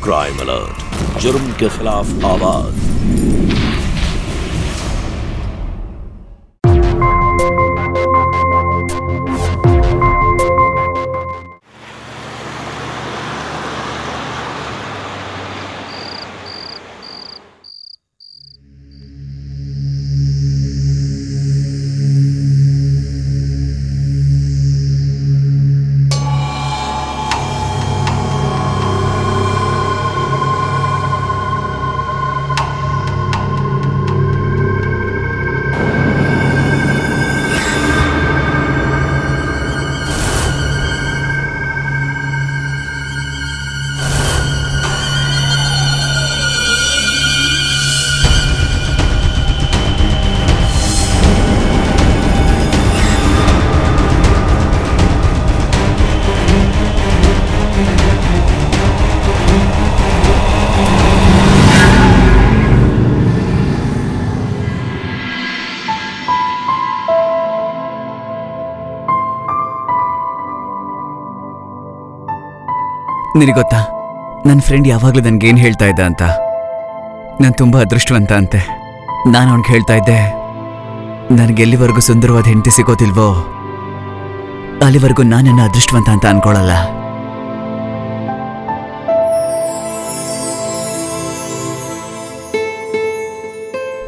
Crime alert, जुर्म के खिलाफ आवाज। ನಿನಗೊತ್ತಾ, ನನ್ನ ಫ್ರೆಂಡ್ ಯಾವಾಗಲೂ ನನಗೇನು ಹೇಳ್ತಾ ಇದ್ದ ಅಂತ? ನಾನು ತುಂಬ ಅದೃಷ್ಟವಂತ ಅಂತೆ. ನಾನು ಅವನಿಗೆ ಹೇಳ್ತಾ ಇದ್ದೆ, ನನಗೆಲ್ಲಿವರೆಗೂ ಸುಂದರವಾದ ಹೆಂಡತಿ ಸಿಗೋದಿಲ್ವೋ ಅಲ್ಲಿವರೆಗೂ ನಾನನ್ನ ಅದೃಷ್ಟವಂತ ಅಂತ ಅನ್ಕೊಳ್ಳಲ್ಲ.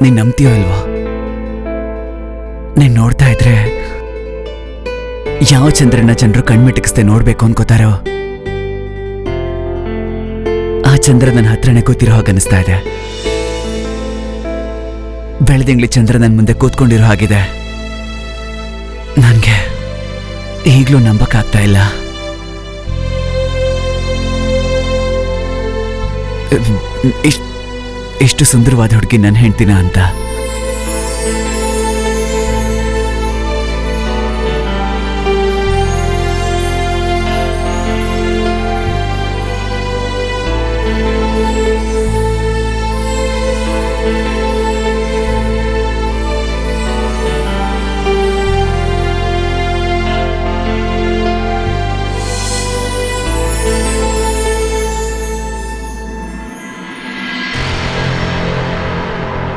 ನೀನ್ ನಂಬ್ತೀಯೋ ಇಲ್ವೋ? ನೀನ್ ನೋಡ್ತಾ ಇದ್ರೆ ಯಾವ ಚಂದ್ರನ ಜನರು ಕಣ್ಮಿಟಕಿಸ್ದೆ ನೋಡ್ಬೇಕು ಅನ್ಕೋತಾರೋ ಆ ಚಂದ್ರ ನನ್ನ ಹತ್ರನೇ ಕೂತಿರೋ ಹಾಗೆ ಅನಿಸ್ತಾ ಇದೆ. ಬೆಳದಿಂಗ್ಳಿ ಚಂದ್ರ ನನ್ನ ಮುಂದೆ ಕೂತ್ಕೊಂಡಿರೋ ಹಾಗಿದೆ. ನನಗೆ ಈಗಲೂ ನಂಬಕ್ಕಾಗ್ತಾ ಇಲ್ಲ. ಎಷ್ಟು ಸುಂದರವಾದ ಹುಡುಗಿ ನನ್ನ ಹೆಂಡ್ತಿನ ಅಂತ.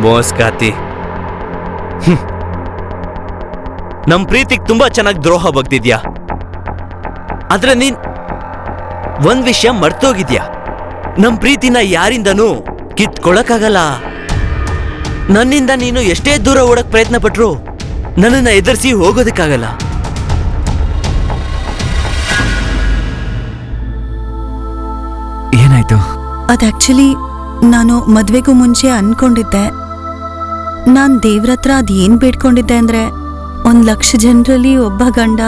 ಮೋಸ್ಕಾತಿ, ನಮ್ ಪ್ರೀತಿಗೆ ತುಂಬಾ ಚೆನ್ನಾಗಿ ದ್ರೋಹ ಬಗ್ದಿದ್ಯಾ. ಆದ್ರೆ ನೀನ್ ಒಂದ್ ವಿಷಯ ಮರ್ತೋಗಿದ್ಯಾ. ನಮ್ ಪ್ರೀತಿನ ಯಾರಿಂದನೂ ಕಿತ್ಕೊಳಕ್ಕಾಗಲ್ಲ. ನನ್ನಿಂದ ನೀನು ಎಷ್ಟೇ ದೂರ ಓಡಕ್ ಪ್ರಯತ್ನ ಪಟ್ರು ನನ್ನನ್ನ ಎದುರಿಸಿ ಹೋಗೋದಕ್ಕಾಗಲ್ಲ. ಏನಾಯ್ತು? ಅದು ಆಕ್ಚುಲಿ ನಾನು ಮದ್ವೆಗೂ ಮುಂಚೆ ಅನ್ಕೊಂಡಿದ್ದೆ. ನಾನ್ ದೇವ್ರತ್ರ ಅದೇನ್ ಬೇಡ್ಕೊಂಡಿದ್ದೆ ಅಂದ್ರೆ 1,00,000 ಜನರಲ್ಲಿ ಒಬ್ಬ ಗಂಡ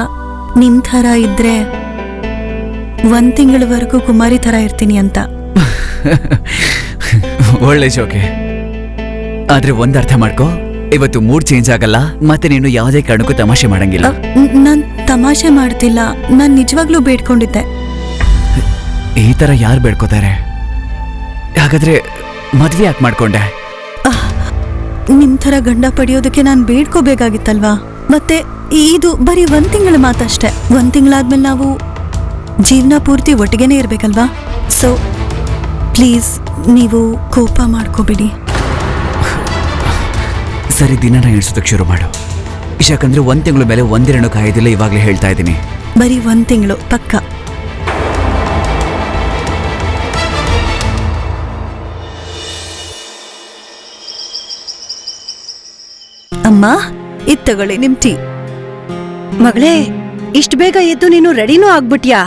ನಿನ್ ಥರ ಇದ್ರೆ 1 ತಿಂಗಳವರೆಗೂ ಕುಮಾರಿ ಥರ ಇರ್ತೀನಿ ಅಂತ. ಒಳ್ಳೆ ಜೋಕೆ. ಆದ್ರೆ ಒಂದ್ ಅರ್ಥ ಮಾಡ್ಕೋ, ಇವತ್ತು ಮೂಡ್ ಚೇಂಜ್ ಆಗಲ್ಲ, ಮತ್ತೆ ನೀನು ಯಾವುದೇ ಕಾರಣಕ್ಕೂ ತಮಾಷೆ ಮಾಡಂಗಿಲ್ಲ. ನಾನ್ ತಮಾಷೆ ಮಾಡ್ತಿಲ್ಲ, ನಾನ್ ನಿಜವಾಗ್ಲೂ ಬೇಡ್ಕೊಂಡಿದ್ದೆ. ಈ ತರ ಯಾರು ಬೇಡ್ಕೋತಾರೆ? ಹಾಗಾದ್ರೆ ಮದ್ವೆ ಯಾಕೆ ಮಾಡ್ಕೊಂಡೆ? ನಿಮ್ ಥರ ಗಂಡ ಪಡೆಯೋದಕ್ಕೆ ನಾನ್ ಬೇಡ್ಕೋಬೇಕಾಗಿತ್ತಲ್ವಾ? ಮತ್ತೆ ಇದು ಬರೀ 1 ತಿಂಗಳ ಮಾತಷ್ಟೇ. 1 ತಿಂಗಳಾದ್ಮೇಲೆ ನಾವು ಜೀವನ ಪೂರ್ತಿ ಒಟ್ಟಿಗೆನೇ ಇರ್ಬೇಕಲ್ವಾ? ಸೊ ಪ್ಲೀಸ್ ನೀವು ಕೋಪ ಮಾಡ್ಕೋಬೇಡಿ. ಸರಿ, ದಿನ ಎಣಿಸೋದಕ್ಕೆ ಶುರು ಮಾಡು. ಯಾಕಂದ್ರೆ 1 ತಿಂಗಳ ಮೇಲೆ 1 ದಿನ ಕಾಯೋದಿಲ್ಲ, ಇವಾಗಲೇ ಹೇಳ್ತಾ ಇದ್ದೀನಿ. ಬರೀ 1 ತಿಂಗಳು ಪಕ್ಕ. ಅಮ್ಮ, ಇದ್ ತಗೊಳ್ಳಿ ನಿಮ್ ಟೀ. ಮಗಳೇ, ಇಷ್ಟ ಬೇಗ ಎದ್ದು ನೀನು ರೆಡಿನೂ ಆಗ್ಬಿಟ್ಯಾ?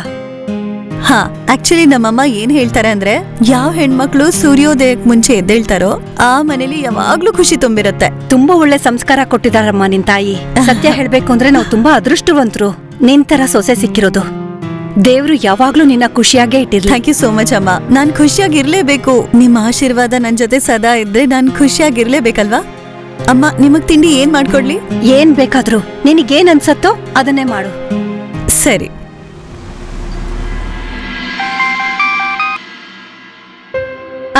ಹಾ, ಆಕ್ಚುಲಿ ನಮ್ಮಮ್ಮ ಏನ್ ಹೇಳ್ತಾರೆ ಅಂದ್ರೆ, ಯಾವ ಹೆಣ್ಮಕ್ಳು ಸೂರ್ಯೋದಯಕ್ ಮುಂಚೆ ಎದ್ದೇಳ್ತಾರೋ ಆ ಮನೇಲಿ ಯಾವಾಗ್ಲೂ ಖುಷಿ ತುಂಬಿರುತ್ತೆ. ತುಂಬಾ ಒಳ್ಳೆ ಸಂಸ್ಕಾರ ಕೊಟ್ಟಿದಾರಮ್ಮ ನಿನ್ ತಾಯಿ. ಸತ್ಯ ಹೇಳ್ಬೇಕು ಅಂದ್ರೆ ನಾವು ತುಂಬಾ ಅದೃಷ್ಟವಂತರು ನಿನ್ ತರ ಸೊಸೆ ಸಿಕ್ಕಿರೋದು. ದೇವ್ರು ಯಾವಾಗ್ಲೂ ನಿನ್ನ ಖುಷಿಯಾಗೇ ಇಟ್ಟಿರ್ಲಿ. ಥ್ಯಾಂಕ್ ಯು ಸೋ ಮಚ್ ಅಮ್ಮ. ನಾನ್ ಖುಷಿಯಾಗಿರ್ಲೇಬೇಕು. ನಿಮ್ಮ ಆಶೀರ್ವಾದ ನನ್ ಜೊತೆ ಸದಾ ಇದ್ರೆ ನಾನ್ ಖುಷಿಯಾಗಿರ್ಲೇಬೇಕಲ್ವಾ? ಅಮ್ಮ, ನಿಮಗ್ ತಿಂಡಿ ಏನ್ ಮಾಡ್ಕೊಡ್ಲಿ? ಏನ್ ಬೇಕಾದ್ರೂ ನಿನಗೇನ್ ಅನ್ಸತ್ತೋ ಅದನ್ನೇ ಮಾಡು. ಸರಿ.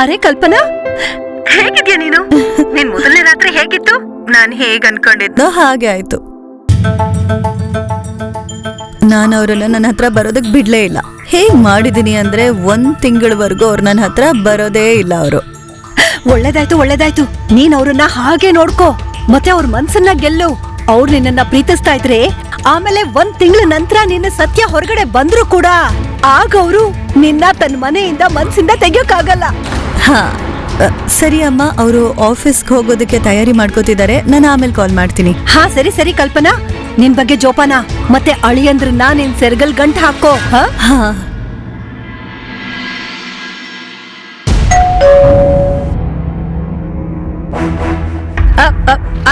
ಅರೆ ಕಲ್ಪನಾ, ಹೇಗಿದ್ಯಾ ನೀನು? ನಿನ್ ಮೊದಲನೇ ರಾತ್ರಿ ಹೇಗಿತ್ತು? ನಾನ್ ಹೇಗ್ ಅನ್ಕೊಂಡಿದ್ನೋ ಹಾಗೆ ಆಯ್ತು. ನಾನು ಅವರೆಲ್ಲ ನನ್ನ ಹತ್ರ ಬರೋದಕ್ ಬಿಡ್ಲೇ ಇಲ್ಲ. ಹೇಗ್ ಮಾಡಿದೀನಿ ಅಂದ್ರೆ 1 ತಿಂಗಳವರೆಗೂ ಅವ್ರು ನನ್ನ ಹತ್ರ ಬರೋದೇ ಇಲ್ಲ ಅವರು. ಒಳ್ಳೇದಾಯ್ತು ನೀನ್ ಅವ್ರನ್ನ ಹಾಗೆ ನೋಡ್ಕೋ, ಮತ್ತೆ ಅವ್ರ ಮನ್ಸನ್ನ ಗೆಲ್ಲು. ಅವ್ರು ನಿನ್ನ ಪ್ರೀತಿಸ್ತಾ ಇದ್ರೆ ಆಮೇಲೆ 1 ತಿಂಗಳ ನಂತರ ನಿನ್ನ ಸತ್ಯ ಹೊರಗಡೆ ಬಂದ್ರು ಕೂಡ ಆಗ ಅವರು ನಿನ್ನ ತನ್ನ ಮನೆಯಿಂದ ಮನ್ಸಿಂದ ತೆಗಿಯೋಕ್ಕಾಗಲ್ಲ. ಹಾ ಸರಿ ಅಮ್ಮ, ಅವರು ಆಫೀಸ್ಗೆ ಹೋಗೋದಕ್ಕೆ ತಯಾರಿ ಮಾಡ್ಕೋತಿದ್ದಾರೆ. ನಾನು ಆಮೇಲೆ ಕಾಲ್ ಮಾಡ್ತೀನಿ. ಹಾ ಸರಿ ಕಲ್ಪನಾ, ನಿನ್ ಬಗ್ಗೆ ಜೋಪಾನ, ಮತ್ತೆ ಅಳಿಯಂದ್ರನ್ನ ನಿನ್ ಸೆರ್ಗಲ್ ಗಂಟ್ ಹಾಕೋ. ಹಾ ಹಾ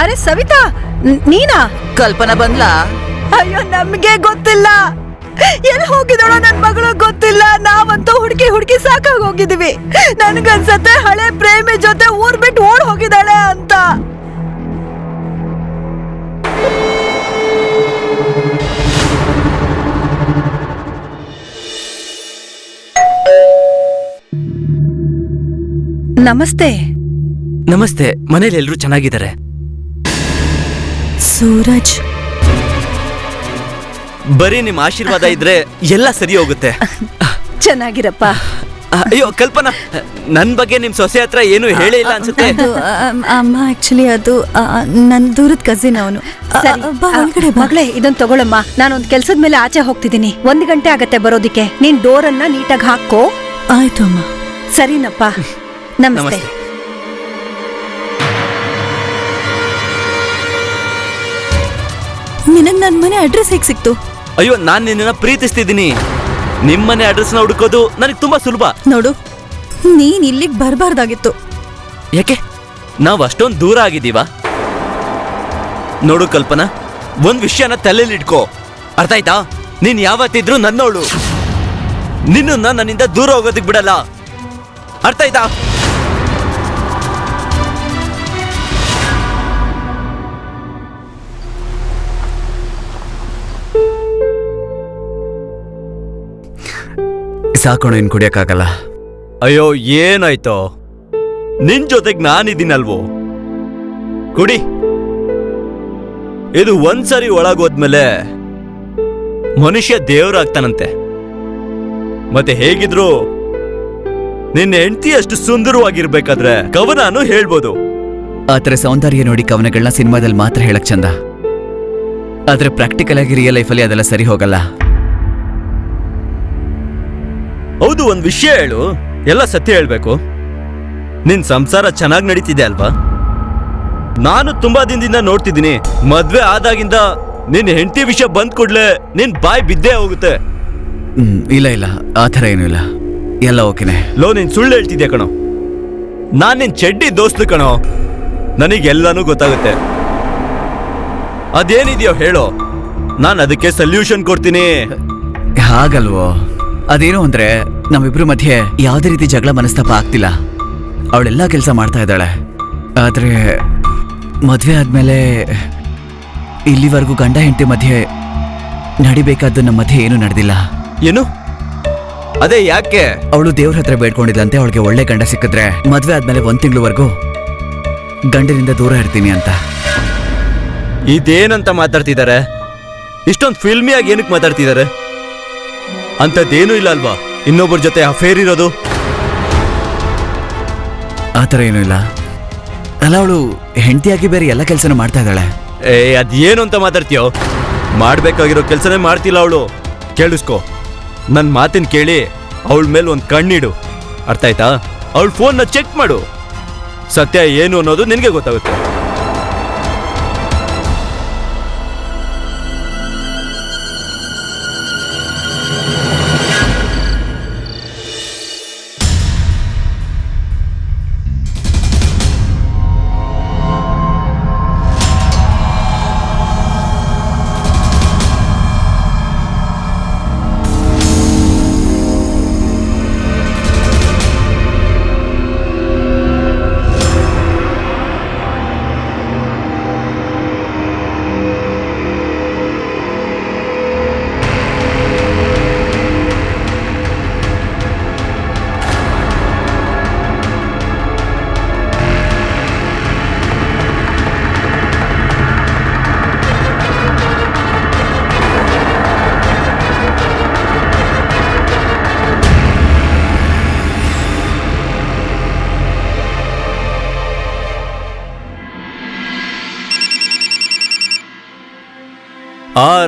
ಅರೆ ಸವಿತಾ, ನೀನಾ? ಕಲ್ಪನಾ ಬಂದ್ಲಾ? ಅಯ್ಯೋ ನಮ್ಗೆ ಗೊತ್ತಿಲ್ಲ, ಎಲ್ಲಿ ಹೋಗಿದಳೋ ನನ್ ಮಗಳು ಗೊತ್ತಿಲ್ಲ. ನಾವಂತೂ ಹುಡುಕಿ ಸಾಕಾಗಿ ಹೋಗಿದೀವಿ. ನನ್ಗನ್ಸತ್ತೆ ಹಳೆ ಪ್ರೇಮಿ ಜೊತೆ ಊರ್ ಬಿಟ್ಟು ಓಡ್ ಹೋಗಿದ್ದಾಳೆ ಅಂತ. ನಮಸ್ತೆ. ನಮಸ್ತೆ. ಮನೇಲಿ ಎಲ್ರೂ ಚೆನ್ನಾಗಿದ್ದಾರೆ. ಸೂರಜ್, ಬರೀ ನಿಮ್ ಆಶೀರ್ವಾದ ಇದ್ರೆ ಎಲ್ಲ ಸರಿ ಹೋಗುತ್ತೆ. ಚೆನ್ನಾಗಿರಪ್ಪ. ಅಯ್ಯೋ ಕಲ್ಪನಾ, ನನ್ ಬಗ್ಗೆ ನಿಮ್ ಸೊಸೆ ಹತ್ರ ಏನು ಹೇಳೇ ಇಲ್ಲ ಅನ್ಸುತ್ತೆ. ಅಮ್ಮ ಆಕ್ಚುಲಿ ಅದು ನನ್ ದೂರದ ಕಸಿನ್ ಅವನು. ಸರಿ, ಒಳಗಡೆ ಬಾ. ಮಗಳೇ ಇದನ್ ತಗೊಳಮ್ಮ. ನಾನೊಂದ್ ಕೆಲ್ಸದ ಮೇಲೆ ಆಚೆ ಹೋಗ್ತಿದ್ದೀನಿ. 1 ಗಂಟೆ ಆಗತ್ತೆ ಬರೋದಿಕ್ಕೆ. ನೀನ್ ಡೋರನ್ನ ನೀಟಾಗಿ ಹಾಕೋ. ಆಯ್ತು ಅಮ್ಮ. ಸರಿನಪ್ಪ. ನಮಸ್ತೆ. ನಿನಗ್ ನನ್ ಮನೆ ಅಡ್ರೆಸ್ ಹೇಗ್ ಸಿಕ್ತು? ಅಯ್ಯೋ, ನಾನ್ ನಿನ್ನ ಪ್ರೀತಿಸ್ತಿದ್ದೀನಿ. ನಿಮ್ಮನೆ ಅಡ್ರೆಸ್ ನ ಹುಡುಕೋದು ನನಗೆ ತುಂಬಾ ಸುಲಭ. ನೋಡು, ನೀನ್ ಇಲ್ಲಿಗೆ ಬರ್ಬಾರ್ದಾಗಿತ್ತು. ಯಾಕೆ? ನಾವ್ ಅಷ್ಟೊಂದು ದೂರ ಆಗಿದ್ದೀವಾ? ನೋಡು ಕಲ್ಪನಾ, ಒಂದ್ ವಿಷಯನ ತಲೆಯಲ್ಲಿ ಇಟ್ಕೋ, ಅರ್ಥ ಆಯ್ತಾ? ನೀನ್ ಯಾವತ್ತಿದ್ರು ನನ್ನೋಳು. ನಿನ್ನ ನನ್ನಿಂದ ದೂರ ಹೋಗೋದಕ್ ಬಿಡಲ್ಲ, ಅರ್ಥ ಆಯ್ತಾ? ಸಾಕೋಣ, ಇನ್ ಕುಡಿಯಕ್ಕಾಗಲ್ಲ. ಅಯ್ಯೋ ಏನಾಯ್ತೋ? ನಿನ್ ಜೊತೆಗ್ ನಾನಿದ್ದೀನಲ್ವೋ, ಕುಡಿ. ಇದು ಒಂದ್ಸರಿ ಒಳಗೋದ್ಮೇಲೆ ಮನುಷ್ಯ ದೇವರಾಗ್ತಾನಂತೆ. ಮತ್ತೆ ಹೇಗಿದ್ರು ನಿನ್ನ ಹೆಂಡತಿ ಅಷ್ಟು ಸುಂದರವಾಗಿರ್ಬೇಕಾದ್ರೆ ಕವನಾನು ಹೇಳ್ಬೋದು. ಆತರ ಸೌಂದರ್ಯ ನೋಡಿ ಕವನಗಳನ್ನ ಸಿನಿಮಾದಲ್ಲಿ ಮಾತ್ರ ಹೇಳಕ್ ಚಂದ, ಆದ್ರೆ ಪ್ರಾಕ್ಟಿಕಲ್ ಆಗಿ ರಿಯಲ್ ಲೈಫಲ್ಲಿ ಅದೆಲ್ಲ ಸರಿ ಹೋಗಲ್ಲ. ಹೌದು, ಒಂದ್ ವಿಷಯ ಹೇಳು, ಎಲ್ಲ ಸತ್ಯ ಹೇಳ್ಬೇಕು. ನಿನ್ ಸಂಸಾರ ಚೆನ್ನಾಗಿ ನಡೀತಿದೆ ಅಲ್ವಾ? ನಾನು ತುಂಬಾ ದಿನದಿಂದ ನೋಡ್ತಿದ್ದೀನಿ. ಮದ್ವೆ ಆದಾಗಿಂದ ನಿನ್ ಹೆಂಡತಿ ವಿಷಯ ಬಂದ್ ಕೂಡ್ಲೆ ನಿನ್ ಬಾಯ್ ಬಿದ್ದೇ ಹೋಗುತ್ತೆ. ಇಲ್ಲ, ಆ ಥರ ಏನೂ ಇಲ್ಲ, ಎಲ್ಲ ಓಕೆನೆ. ಲೋ, ನೀನ್ ಸುಳ್ಳು ಹೇಳ್ತಿದ್ಯಾ ಕಣೋ. ನಾನ್ ನಿನ್ ಚೆಡ್ಡಿ ದೋಸ್ತು ಕಣೋ, ನನಗೆಲ್ಲಾನು ಗೊತ್ತಾಗುತ್ತೆ. ಅದೇನಿದೆಯೋ ಹೇಳೋ, ನಾನು ಅದಕ್ಕೆ ಸೊಲ್ಯೂಷನ್ ಕೊಡ್ತೀನಿ. ಹಾಗಲ್ವೋ? ಅದೇನು ಅಂದ್ರೆ ನಮ್ಮಿಬ್ರು ಮಧ್ಯೆ ಯಾವುದೇ ರೀತಿ ಜಗಳ ಮನಸ್ತಾಪ ಆಗ್ತಿಲ್ಲ. ಅವಳೆಲ್ಲ ಕೆಲಸ ಮಾಡ್ತಾ ಇದ್ದಾಳೆ, ಆದ್ರೆ ಮದ್ವೆ ಆದ್ಮೇಲೆ ಇಲ್ಲಿವರೆಗೂ ಗಂಡ ಹೆಂಡತಿ ಮಧ್ಯೆ ನಡಿಬೇಕಾದ್ದು ನಮ್ಮ ಮಧ್ಯೆ ಏನು ನಡೆದಿಲ್ಲ. ಏನು? ಅದೇ ಯಾಕೆ? ಅವಳು ದೇವ್ರ ಹತ್ರ ಬೇಡ್ಕೊಂಡಿದ್ಲಂತೆ, ಅವಳಿಗೆ ಒಳ್ಳೆ ಗಂಡ ಸಿಕ್ಕಿದ್ರೆ ಮದ್ವೆ ಆದ್ಮೇಲೆ 1 ತಿಂಗಳವರೆಗೂ ಗಂಡನಿಂದ ದೂರ ಇರ್ತೀನಿ ಅಂತ. ಇದೇನಂತ ಮಾತಾಡ್ತಿದ್ದಾರೆ? ಇಷ್ಟೊಂದು ಫಿಲ್ಮಿಯಾಗಿ ಏನಕ್ಕೆ ಮಾತಾಡ್ತಿದ್ದಾರೆ? ಅಂಥದ್ದೇನೂ ಇಲ್ಲ ಅಲ್ವಾ ಇನ್ನೊಬ್ಬರ ಜೊತೆ ಅಫೇರ್ ಇರೋದು? ಆ ಥರ ಏನೂ ಇಲ್ಲ. ಅಲ್ಲ, ಅವಳು ಹೆಂಡತಿಯಾಗಿ ಬೇರೆ ಎಲ್ಲ ಕೆಲಸನೂ ಮಾಡ್ತಾ ಇದ್ದಾಳೆ. ಅದೇನು ಅಂತ ಮಾತಾಡ್ತೀಯೋ? ಮಾಡ್ಬೇಕಾಗಿರೋ ಕೆಲಸನೇ ಮಾಡ್ತಿಲ್ಲ ಅವಳು. ಕೇಳಿಸ್ಕೊ, ನನ್ನ ಮಾತಿನ ಕೇಳಿ ಅವಳ ಮೇಲೆ ಒಂದು ಕಣ್ಣಿಡು, ಅರ್ಥ ಆಯ್ತಾ? ಅವಳ ಫೋನ್ನ ಚೆಕ್ ಮಾಡು, ಸತ್ಯ ಏನು ಅನ್ನೋದು ನಿನಗೆ ಗೊತ್ತಾಗುತ್ತೆ.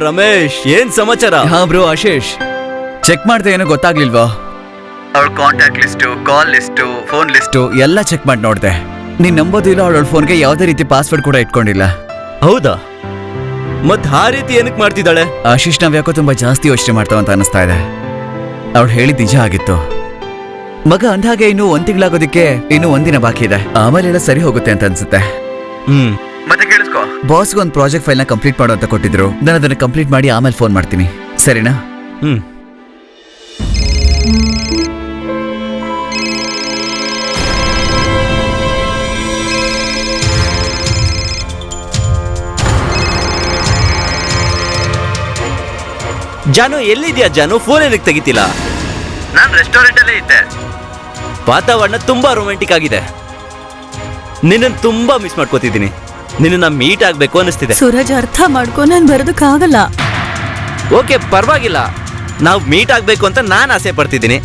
ರಮೇಶ್, ಏನ್ ಸಮಾಚಾರ? ಹಾ ಬ್ರೋ ಆಶೀಶ್, ಚೆಕ್ ಮಾಡ್ದೆ ಏನೋ ಗೊತ್ತಾಗ್ಲಿಲ್ವಾ? ಅವಳ ಕಾಂಟ್ಯಾಕ್ಟ್ ಲಿಸ್ಟು, ಕಾಲ್ ಲಿಸ್ಟು, ಫೋನ್ ಲಿಸ್ಟು ಎಲ್ಲ ಚೆಕ್ ಮಾಡಿ ನೋಡ್ದೆ. ನೀನ್ ನಂಬೋದು ಇಲ್ಲ, ಅವಳ ಫೋನ್ಗೆ ಯಾವುದೇ ರೀತಿ ಪಾಸ್ವರ್ಡ್ ಕೂಡ ಇಟ್ಕೊಂಡಿಲ್ಲ. ಹೌದಾ? ಮತ್ ಆ ರೀತಿ ಏನಕ್ ಮಾಡ್ತಿದ್ದಾಳೆ? ಆಶೀಶ್ ನಾವ್ ಯಾಕೋ ತುಂಬಾ ಜಾಸ್ತಿ ಯೋಚನೆ ಮಾಡ್ತಾವಂತ ಅನಿಸ್ತಾ ಇದೆ. ಅವಳು ಹೇಳಿದ್ ನಿಜ ಆಗಿತ್ತು. ಮಗ ಅಂದ್ಹಾಗೆ ಇನ್ನು 1 ತಿಂಗಳಾಗೋದಿಕ್ಕೆ ಇನ್ನು 1 ದಿನ ಬಾಕಿ ಇದೆ. ಆಮೇಲೆ ಎಲ್ಲ ಸರಿ ಹೋಗುತ್ತೆ ಅಂತ ಅನ್ಸುತ್ತೆ. ಮತ್ತೆ ಕೇಳಿಸ್ಕೋ, ಬಾಸ್ಗೆ ಒಂದು ಪ್ರಾಜೆಕ್ಟ್ ಫೈಲ್ನ ಕಂಪ್ಲೀಟ್ ಮಾಡು ಅಂತ ಕೊಟ್ಟಿದ್ರು. ನಾನು ಅದನ್ನ ಕಂಪ್ಲೀಟ್ ಮಾಡಿ ಆಮೇಲೆ ಫೋನ್ ಮಾಡ್ತೀನಿ, ಸರಿನಾ? ಜಾನು, ಎಲ್ಲಿದ್ಯಾ ಜಾನು? ಫೋನ್ ಏನಕ್ಕೆ ತೆಗಿತಿಲ್ಲ? ನಾನು ರೆಸ್ಟೋರೆಂಟ್ ಅಲ್ಲೇ ಇದ್ದೆ. ವಾತಾವರಣ ತುಂಬಾ ರೊಮ್ಯಾಂಟಿಕ್ ಆಗಿದೆ. ನಿನ್ನನ್ನು ತುಂಬಾ ಮಿಸ್ ಮಾಡ್ಕೋತಿದ್ದೀನಿ. ನಿನ್ನ ಮೀಟ್ ಆಗ್ಬೇಕು ಅನಿಸ್ತಿದೆ. ಸೂರಜ್, ಅರ್ಥ ಮಾಡ್ಕೊ, ನಾನು ಬರೋದಕ್ಕಾಗಲ್ಲ. ಓಕೆ, ಪರವಾಗಿಲ್ಲ. ನಾವು ಮೀಟ್ ಆಗ್ಬೇಕು ಅಂತ ನಾನು ಆಸೆ ಪಡ್ತಿದ್ದೀನಿ.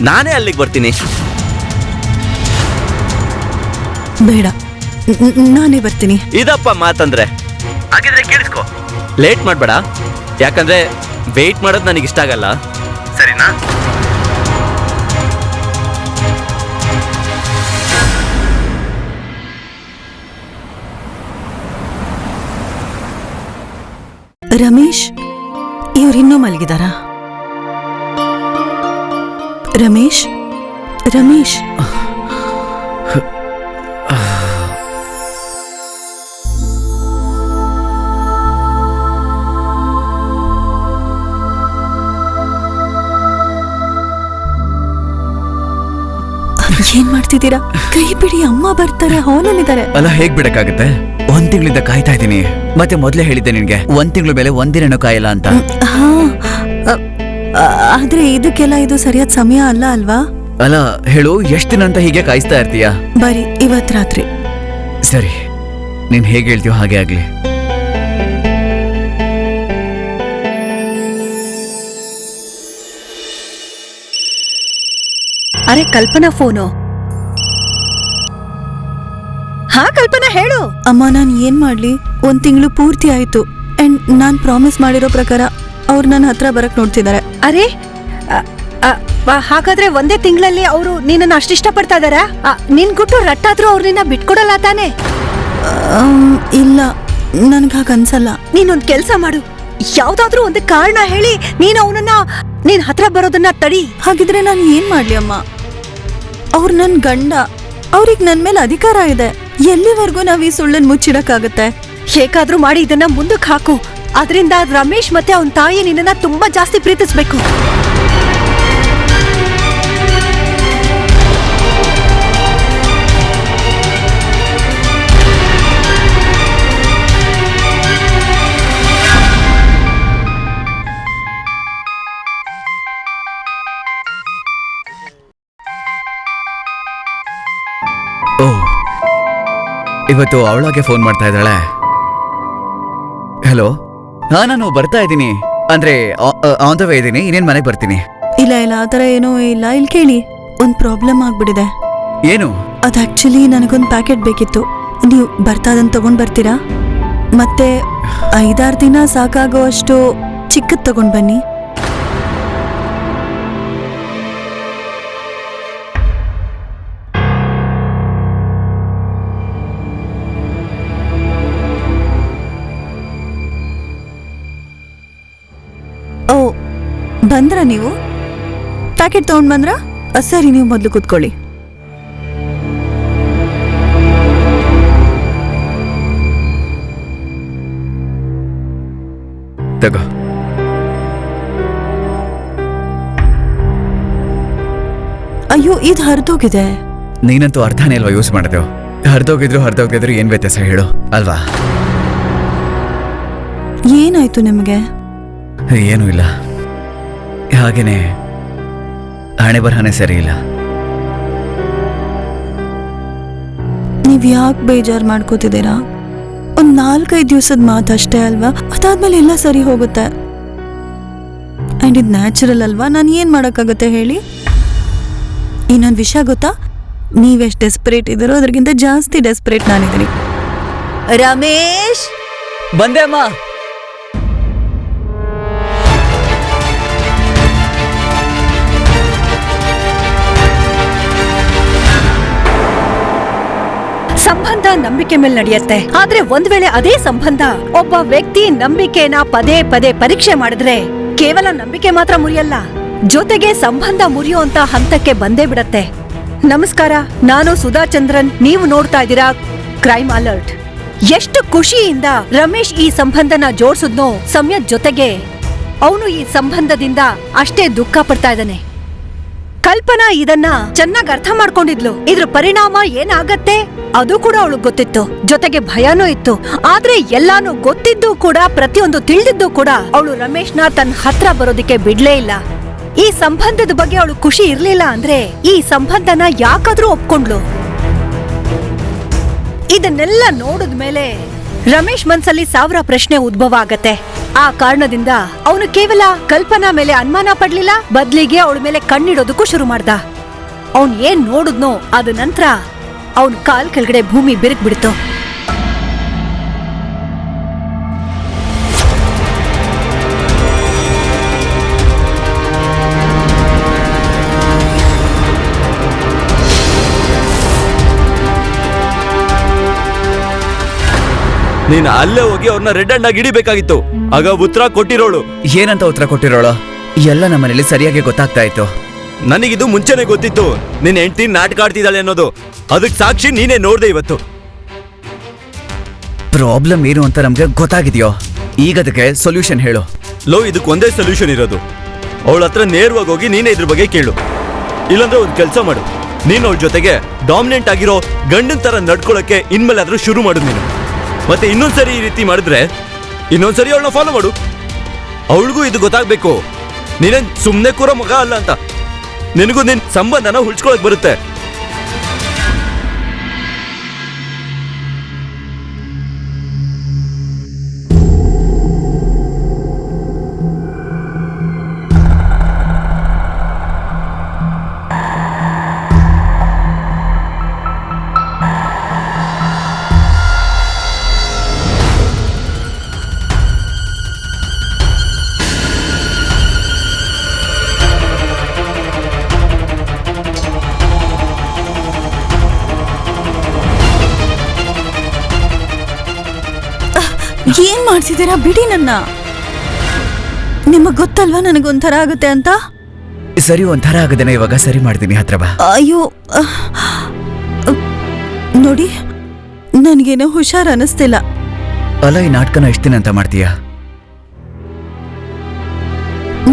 ನಾನೇ ಅಲ್ಲಿಗೆ ಬರ್ತೀನಿ. ಬೇಡ, ನಾನೇ ಬರ್ತೀನಿ. ಇದಪ್ಪ ಮಾತಂದ್ರೆ. ಹಾಗಿದ್ರೆ ಕೇಳಿಸ್ಕೋ, ಲೇಟ್ ಮಾಡಬೇಡ, ಯಾಕಂದ್ರೆ ವೇಟ್ ಮಾಡೋದು ನನಗೆ ಇಷ್ಟ ಆಗಲ್ಲ, ಸರಿನಾ? ರಮೇಶ್, ಇವ್ರಿನ್ನೂ ಮಲಗಿದಾರಾ? ರಮೇಶ್, ರಮೇಶ್, ಏನ್ ಮಾಡ್ತಿದ್ದೀರಾ? ಕೈ ಬಿಡಿ, ಅಮ್ಮ ಬರ್ತಾರೆ, ಹಾಲಲ್ಲಿದ್ದಾರೆ. ಅಲ್ಲ, ಹೇಗ್ ಬಿಡಕ್ಕಾಗತ್ತೆ? 1 ತಿಂಗಳಿಂದ ಕಾಯ್ತಾ ಇದ್ದೀನಿ. ಮತ್ತೆ ಮೊದ್ಲೇ ಹೇಳಿದ್ದೆ ನಿನ್ಗೆ 1 ತಿಂಗಳ ಮೇಲೆ 1 ದಿನನೂ ಕಾಯಲ್ಲ ಅಂತ. ಹಾ, ಆದ್ರೆ ಇದಕ್ಕೆಲ್ಲ ಇದು ಸರಿಯಾದ ಸಮಯ ಅಲ್ಲ ಅಲ್ವಾ? ಅಲ್ಲ ಹೇಳು, ಎಷ್ಟ್ ದಿನ ಅಂತ ಹೀಗೆ ಕಾಯಿಸ್ತಾ ಇರ್ತೀಯ? ಬರೀ ಇವತ್ ರಾತ್ರಿ. ಸರಿ, ನೀನ್ ಹೇಗೆ ಹೇಳ್ತೀಯೋ ಹಾಗೆ ಆಗ್ಲಿ. ಅರೆ ಕಲ್ಪನಾ ಫೋನು. ಹಾ ಕಲ್ಪನಾ, ಹೇಳು. ಅಮ್ಮ, ನಾನ್ ಏನ್ ಮಾಡ್ಲಿ? 1 ತಿಂಗಳು ಪೂರ್ತಿ ಆಯ್ತು. ಅಂಡ್ ನಾನ್ ಪ್ರಾಮಿಸ್ ಮಾಡಿರೋ ಪ್ರಕಾರ ಅವ್ರು ನನ್ನ ಹತ್ರ ಬರಕ್ ನೋಡ್ತಿದ್ದಾರೆ. ಅರೆ ಹಾಗಾದ್ರೆ 1 ತಿಂಗಳಲ್ಲಿ ಅವರು ನಿನ್ನನ್ನು ಅಷ್ಟಿಷ್ಟ ಪಡ್ತಾ ಇದಾರ? ನಿನ್ ಗುಟ್ಟು ರಟ್ಟಾದ್ರೂ ಅವ್ರು ನಿನ್ನ ಬಿಟ್ಕೊಡಲ್ಲ ತಾನೆ? ಇಲ್ಲ, ನನ್ಗ ಹಾಗ ಅನ್ಸಲ್ಲ. ನೀನೊಂದ್ ಕೆಲ್ಸ ಮಾಡು, ಯಾವ್ದಾದ್ರೂ ಒಂದು ಕಾರಣ ಹೇಳಿ ನೀನ್ ಅವನನ್ನ ನೀನ್ ಹತ್ರ ಬರೋದನ್ನ ತಡಿ. ಹಾಗಿದ್ರೆ ನಾನು ಏನ್ ಮಾಡ್ಲಿ ಅಮ್ಮ? ಅವ್ರು ನನ್ ಗಂಡ, ಅವ್ರಿಗೆ ನನ್ ಮೇಲೆ ಅಧಿಕಾರ ಇದೆ. ಎಲ್ಲಿವರೆಗೂ ನಾವ್ ಈ ಸುಳ್ಳನ್ ಮುಚ್ಚಿಡಕ್ಕಾಗತ್ತೆ? ಹೇಗಾದ್ರೂ ಮಾಡಿ ಇದನ್ನ ಮುಂದಕ್ಕೆ ಹಾಕು. ಅದರಿಂದ ರಮೇಶ್ ಮತ್ತೆ ಅವನ ತಾಯಿ ನಿನ್ನನ್ನ ತುಂಬಾ ಜಾಸ್ತಿ ಪ್ರೀತಿಸ್ಬೇಕು. ಓ, ಇವತ್ತು ಅವಳಾಗೆ ಫೋನ್ ಮಾಡ್ತಾ ಇದ್ದಾಳೆ. ಹಲೋ, ಹಾ ನಾನು ಬರ್ತಾ ಇದ್ದೀನಿ. ಅಂದ್ರೆ ಆನ್ ದ ವೇ ಇದ್ದೀನಿ, ಇನ್ನೇನ್ ಮನೆಗೆ ಬರ್ತೀನಿ. ಇಲ್ಲ ಇಲ್ಲ, ಆತರ ಏನೂ ಇಲ್ಲ. ಇಲ್ಲಿ ಕೇಳಿ, ಒಂದ್ ಪ್ರಾಬ್ಲಮ್ ಆಗ್ಬಿಟ್ಟಿದೆ. ಏನು? ಅದ್ ಆಕ್ಚುಲಿ ನನಗೊಂದ್ ಪ್ಯಾಕೆಟ್ ಬೇಕಿತ್ತು. ನೀವು ಬರ್ತಾ ಅದನ್ನ ತಗೊಂಡ್ ಬರ್ತೀರಾ? ಮತ್ತೆ 5-6 ದಿನ ಸಾಕಾಗೋ ಅಷ್ಟು ಚಿಕ್ಕದ್ ತಗೊಂಡ್ ಬನ್ನಿ. ಓ, ಬಂದ್ರ ನೀವು? ಪ್ಯಾಕೆಟ್ ತಗೊಂಡ್ ಬಂದ್ರ? ಸರಿ, ನೀವು ಮೊದ್ಲು ಕೂತ್ಕೊಳ್ಳಿ. ತಗೋ. ಅಯ್ಯೋ, ಇದು ಹರಿದೋಗಿದೆ. ನೀನಂತೂ ಅರ್ಥನೇ ಅಲ್ವಾ ಯೂಸ್ ಮಾಡಿದೆವು. ಹರಿದೋಗಿದ್ರು ಏನ್ ವ್ಯತ್ಯಾಸ ಹೇಳು, ಅಲ್ವಾ? ಏನಾಯ್ತು ನಿಮಗೆ? ಏನೂ ಇಲ್ಲ, ಹಾಗೇನೆ ಹಣೆ ಬರಹನೆ ಸರಿ ಇಲ್ಲ. ನೀವ್ ಯಾಕೆ ಬೇಜಾರ್ ಮಾಡ್ಕೋತಿದ್ದೀರಾ? ಒಂದ್ 4-5 ದಿವಸದ ಮಾತಷ್ಟೇ ಅಲ್ವಾ? ಅದಾದ್ಮೇಲೆ ಎಲ್ಲ ಸರಿ ಹೋಗುತ್ತೆ. ಅಂಡ್ ಇದು ನ್ಯಾಚುರಲ್ ಅಲ್ವಾ? ನಾನು ಏನ್ ಮಾಡಕ್ಕಾಗತ್ತೆ ಹೇಳಿ? ಇನ್ನೊಂದು ವಿಷಯ ಗೊತ್ತಾ? ನೀವೆಷ್ಟು ಡೆಸ್ಪರೇಟ್ ಇದ್ದೀರೋ ಅದ್ರಗಿಂತ ಜಾಸ್ತಿ ಡೆಸ್ಪರೇಟ್ ನಾನಿದ್ದೀನಿ. ರಮೇಶ್, ಬಂದೆ ಅಮ್ಮ. ನಂಬಿಕೆ ಮೇಲೆ ನಡೆಯುತ್ತೆ. ಆದ್ರೆ ಒಂದ್ ವೇಳೆ ಅದೇ ಸಂಬಂಧ ಒಬ್ಬ ವ್ಯಕ್ತಿ ನಂಬಿಕೆನ ಪದೇ ಪದೇ ಪರೀಕ್ಷೆ ಮಾಡಿದ್ರೆ ಕೇವಲ ನಂಬಿಕೆ ಮಾತ್ರ ಮುರಿಯಲ್ಲ, ಜೊತೆಗೆ ಸಂಬಂಧ ಮುರಿಯುವಂತ ಹಂತಕ್ಕೆ ಬಂದೇ ಬಿಡತ್ತೆ. ನಮಸ್ಕಾರ, ನಾನು ಸುಧಾ ಚಂದ್ರನ್. ನೀವು ನೋಡ್ತಾ ಇದ್ದೀರಾ ಕ್ರೈಮ್ ಅಲರ್ಟ್. ಎಷ್ಟು ಖುಷಿಯಿಂದ ರಮೇಶ್ ಈ ಸಂಬಂಧನ ಜೋಡ್ಸುದ್ನೋ ಸಮಯದ ಜೊತೆಗೆ ಅವನು ಈ ಸಂಬಂಧದಿಂದ ಅಷ್ಟೇ ದುಃಖ ಪಡ್ತಾ ಇದ್ದಾನೆ. ಕಲ್ಪನಾ ಇದನ್ನ ಚೆನ್ನಾಗಿ ಅರ್ಥ ಮಾಡ್ಕೊಂಡಿದ್ಲು. ಇದ್ರ ಪರಿಣಾಮ ಏನಾಗತ್ತೆ ಅದು ಕೂಡ ಅವಳಿಗೆ ಗೊತ್ತಿತ್ತು, ಜೊತೆಗೆ ಭಯನೂ ಇತ್ತು. ಆದ್ರೆ ಎಲ್ಲಾನು ಗೊತ್ತಿದ್ದು ಕೂಡ, ಪ್ರತಿಯೊಂದು ತಿಳಿದಿದ್ದು ಕೂಡ ಅವಳು ರಮೇಶ್ನ ತನ್ನ ಹತ್ರ ಬರೋದಿಕ್ಕೆ ಬಿಡ್ಲೇ ಇಲ್ಲ. ಈ ಸಂಬಂಧದ ಬಗ್ಗೆ ಅವಳು ಖುಷಿ ಇರ್ಲಿಲ್ಲ ಅಂದ್ರೆ ಈ ಸಂಬಂಧನ ಯಾಕಾದ್ರೂ ಒಪ್ಕೊಂಡ್ಲು. ಇದನ್ನೆಲ್ಲ ನೋಡಿದ್ಮೇಲೆ ರಮೇಶ್ ಮನ್ಸಲ್ಲಿ ಸಾವಿರ ಪ್ರಶ್ನೆ ಉದ್ಭವ ಆಗತ್ತೆ. ಆ ಕಾರಣದಿಂದ ಅವನು ಕೇವಲ ಕಲ್ಪನಾ ಮೇಲೆ ಅನುಮಾನ ಪಡ್ಲಿಲ್ಲ, ಬದ್ಲಿಗೆ ಅವಳ ಮೇಲೆ ಕಣ್ಣಿಡೋದಕ್ಕೂ ಶುರು ಮಾಡ್ದ. ಅವನ್ ಏನ್ ನೋಡಿದ್ನೋ ಅದ ನಂತರ ಅವನ್ ಕಾಲ್ ಕೆಳಗಡೆ ಭೂಮಿ ಬಿರುಕ್ ಬಿಡ್ತು. ನೀನ್ ಅಲ್ಲೇ ಹೋಗಿ ಅವ್ರನ್ನ ರೆಡ್ ಹ್ಯಾಂಡ್ ಆಗಿ ಹಿಡಿಬೇಕಾಗಿತ್ತು. ಆಗ ಉತ್ತರ ಕೊಟ್ಟಿರೋಳು. ಏನಂತ ಉತ್ತರ ಕೊಟ್ಟಿರೋಳು? ಎಲ್ಲ ನಮ್ಮನೇಲಿ ಸರಿಯಾಗಿ ಗೊತ್ತಾಗ್ತಾ ಇತ್ತು. ನನಗಿದು ಮುಂಚೆನೆ ಗೊತ್ತಿತ್ತು, ನಿನ್ ಹೆಂಡತಿ ನಾಟಕ ಆಡ್ತಿದ್ದಾಳೆ ಅನ್ನೋದು. ಅದಕ್ ಸಾಕ್ಷಿ ನೀನೇ ನೋಡ್ದೆ ಇವತ್ತು. ಪ್ರಾಬ್ಲಮ್ ಏನು ಅಂತ ನಮ್ಗೆ ಗೊತ್ತಾಗಿದ್ಯೋ, ಈಗ ಅದಕ್ಕೆ ಸೊಲ್ಯೂಷನ್ ಹೇಳು. ಲೋ, ಇದಕ್ಕೆ ಒಂದೇ ಸೊಲ್ಯೂಷನ್ ಇರೋದು. ಅವಳ ಹತ್ರ ನೇರವಾಗಿ ಹೋಗಿ ನೀನೇ ಇದ್ರ ಬಗ್ಗೆ ಕೇಳು. ಇಲ್ಲಾಂದ್ರೆ ಒಂದ್ ಕೆಲಸ ಮಾಡು, ನೀನ್ ಅವಳ ಜೊತೆಗೆ ಡಾಮಿನೆಂಟ್ ಆಗಿರೋ ಗಂಡನ್ ತರ ನಡ್ಕೊಳಕ್ಕೆ ಇನ್ಮೇಲೆ ಆದ್ರೂ ಶುರು ಮಾಡು ನೀನು. ಮತ್ತೆ ಇನ್ನೊಂದ್ಸರಿ ಈ ರೀತಿ ಮಾಡಿದ್ರೆ ಇನ್ನೊಂದ್ಸರಿ ಅವಳನ್ನ ಫಾಲೋ ಮಾಡು. ಅವಳಿಗೂ ಇದು ಗೊತ್ತಾಗ್ಬೇಕು, ನೀನೇನ್ ಸುಮ್ನೆ ಕೂರೋ ಮಗ ಅಲ್ಲ ಅಂತ. ನಿನಗೂ ನಿನ್ ಸಂಬಂಧನ ಉಳ್ಸ್ಕೊಳಕ್ ಬರುತ್ತೆ. ಏನ್ ಮಾಡ್ತಿದ್ದೀರಾ? ಬಿಡಿ ನನ್ನ. ನಿಮಗ್ ಗೊತ್ತಲ್ವಾ ನನಗೊಂಥರ ಆಗುತ್ತೆ ಅಂತ. ಸರಿ, ಒಂಥರ ಆಗದೇನೆ ಇವಾಗ ಸರಿ ಮಾಡ್ತೀನಿ, ಹತ್ರ ಬಾ. ಅಯ್ಯೋ, ನೋಡಿ ನನ್ಗೇನೋ ಹುಷಾರ್ ಅನಿಸ್ತಿಲ್ಲ. ಅಲ್ಲ, ಈ ನಾಟಕನ ಎಷ್ಟು ದಿನ ಅಂತ ಮಾಡ್ತೀಯಾ?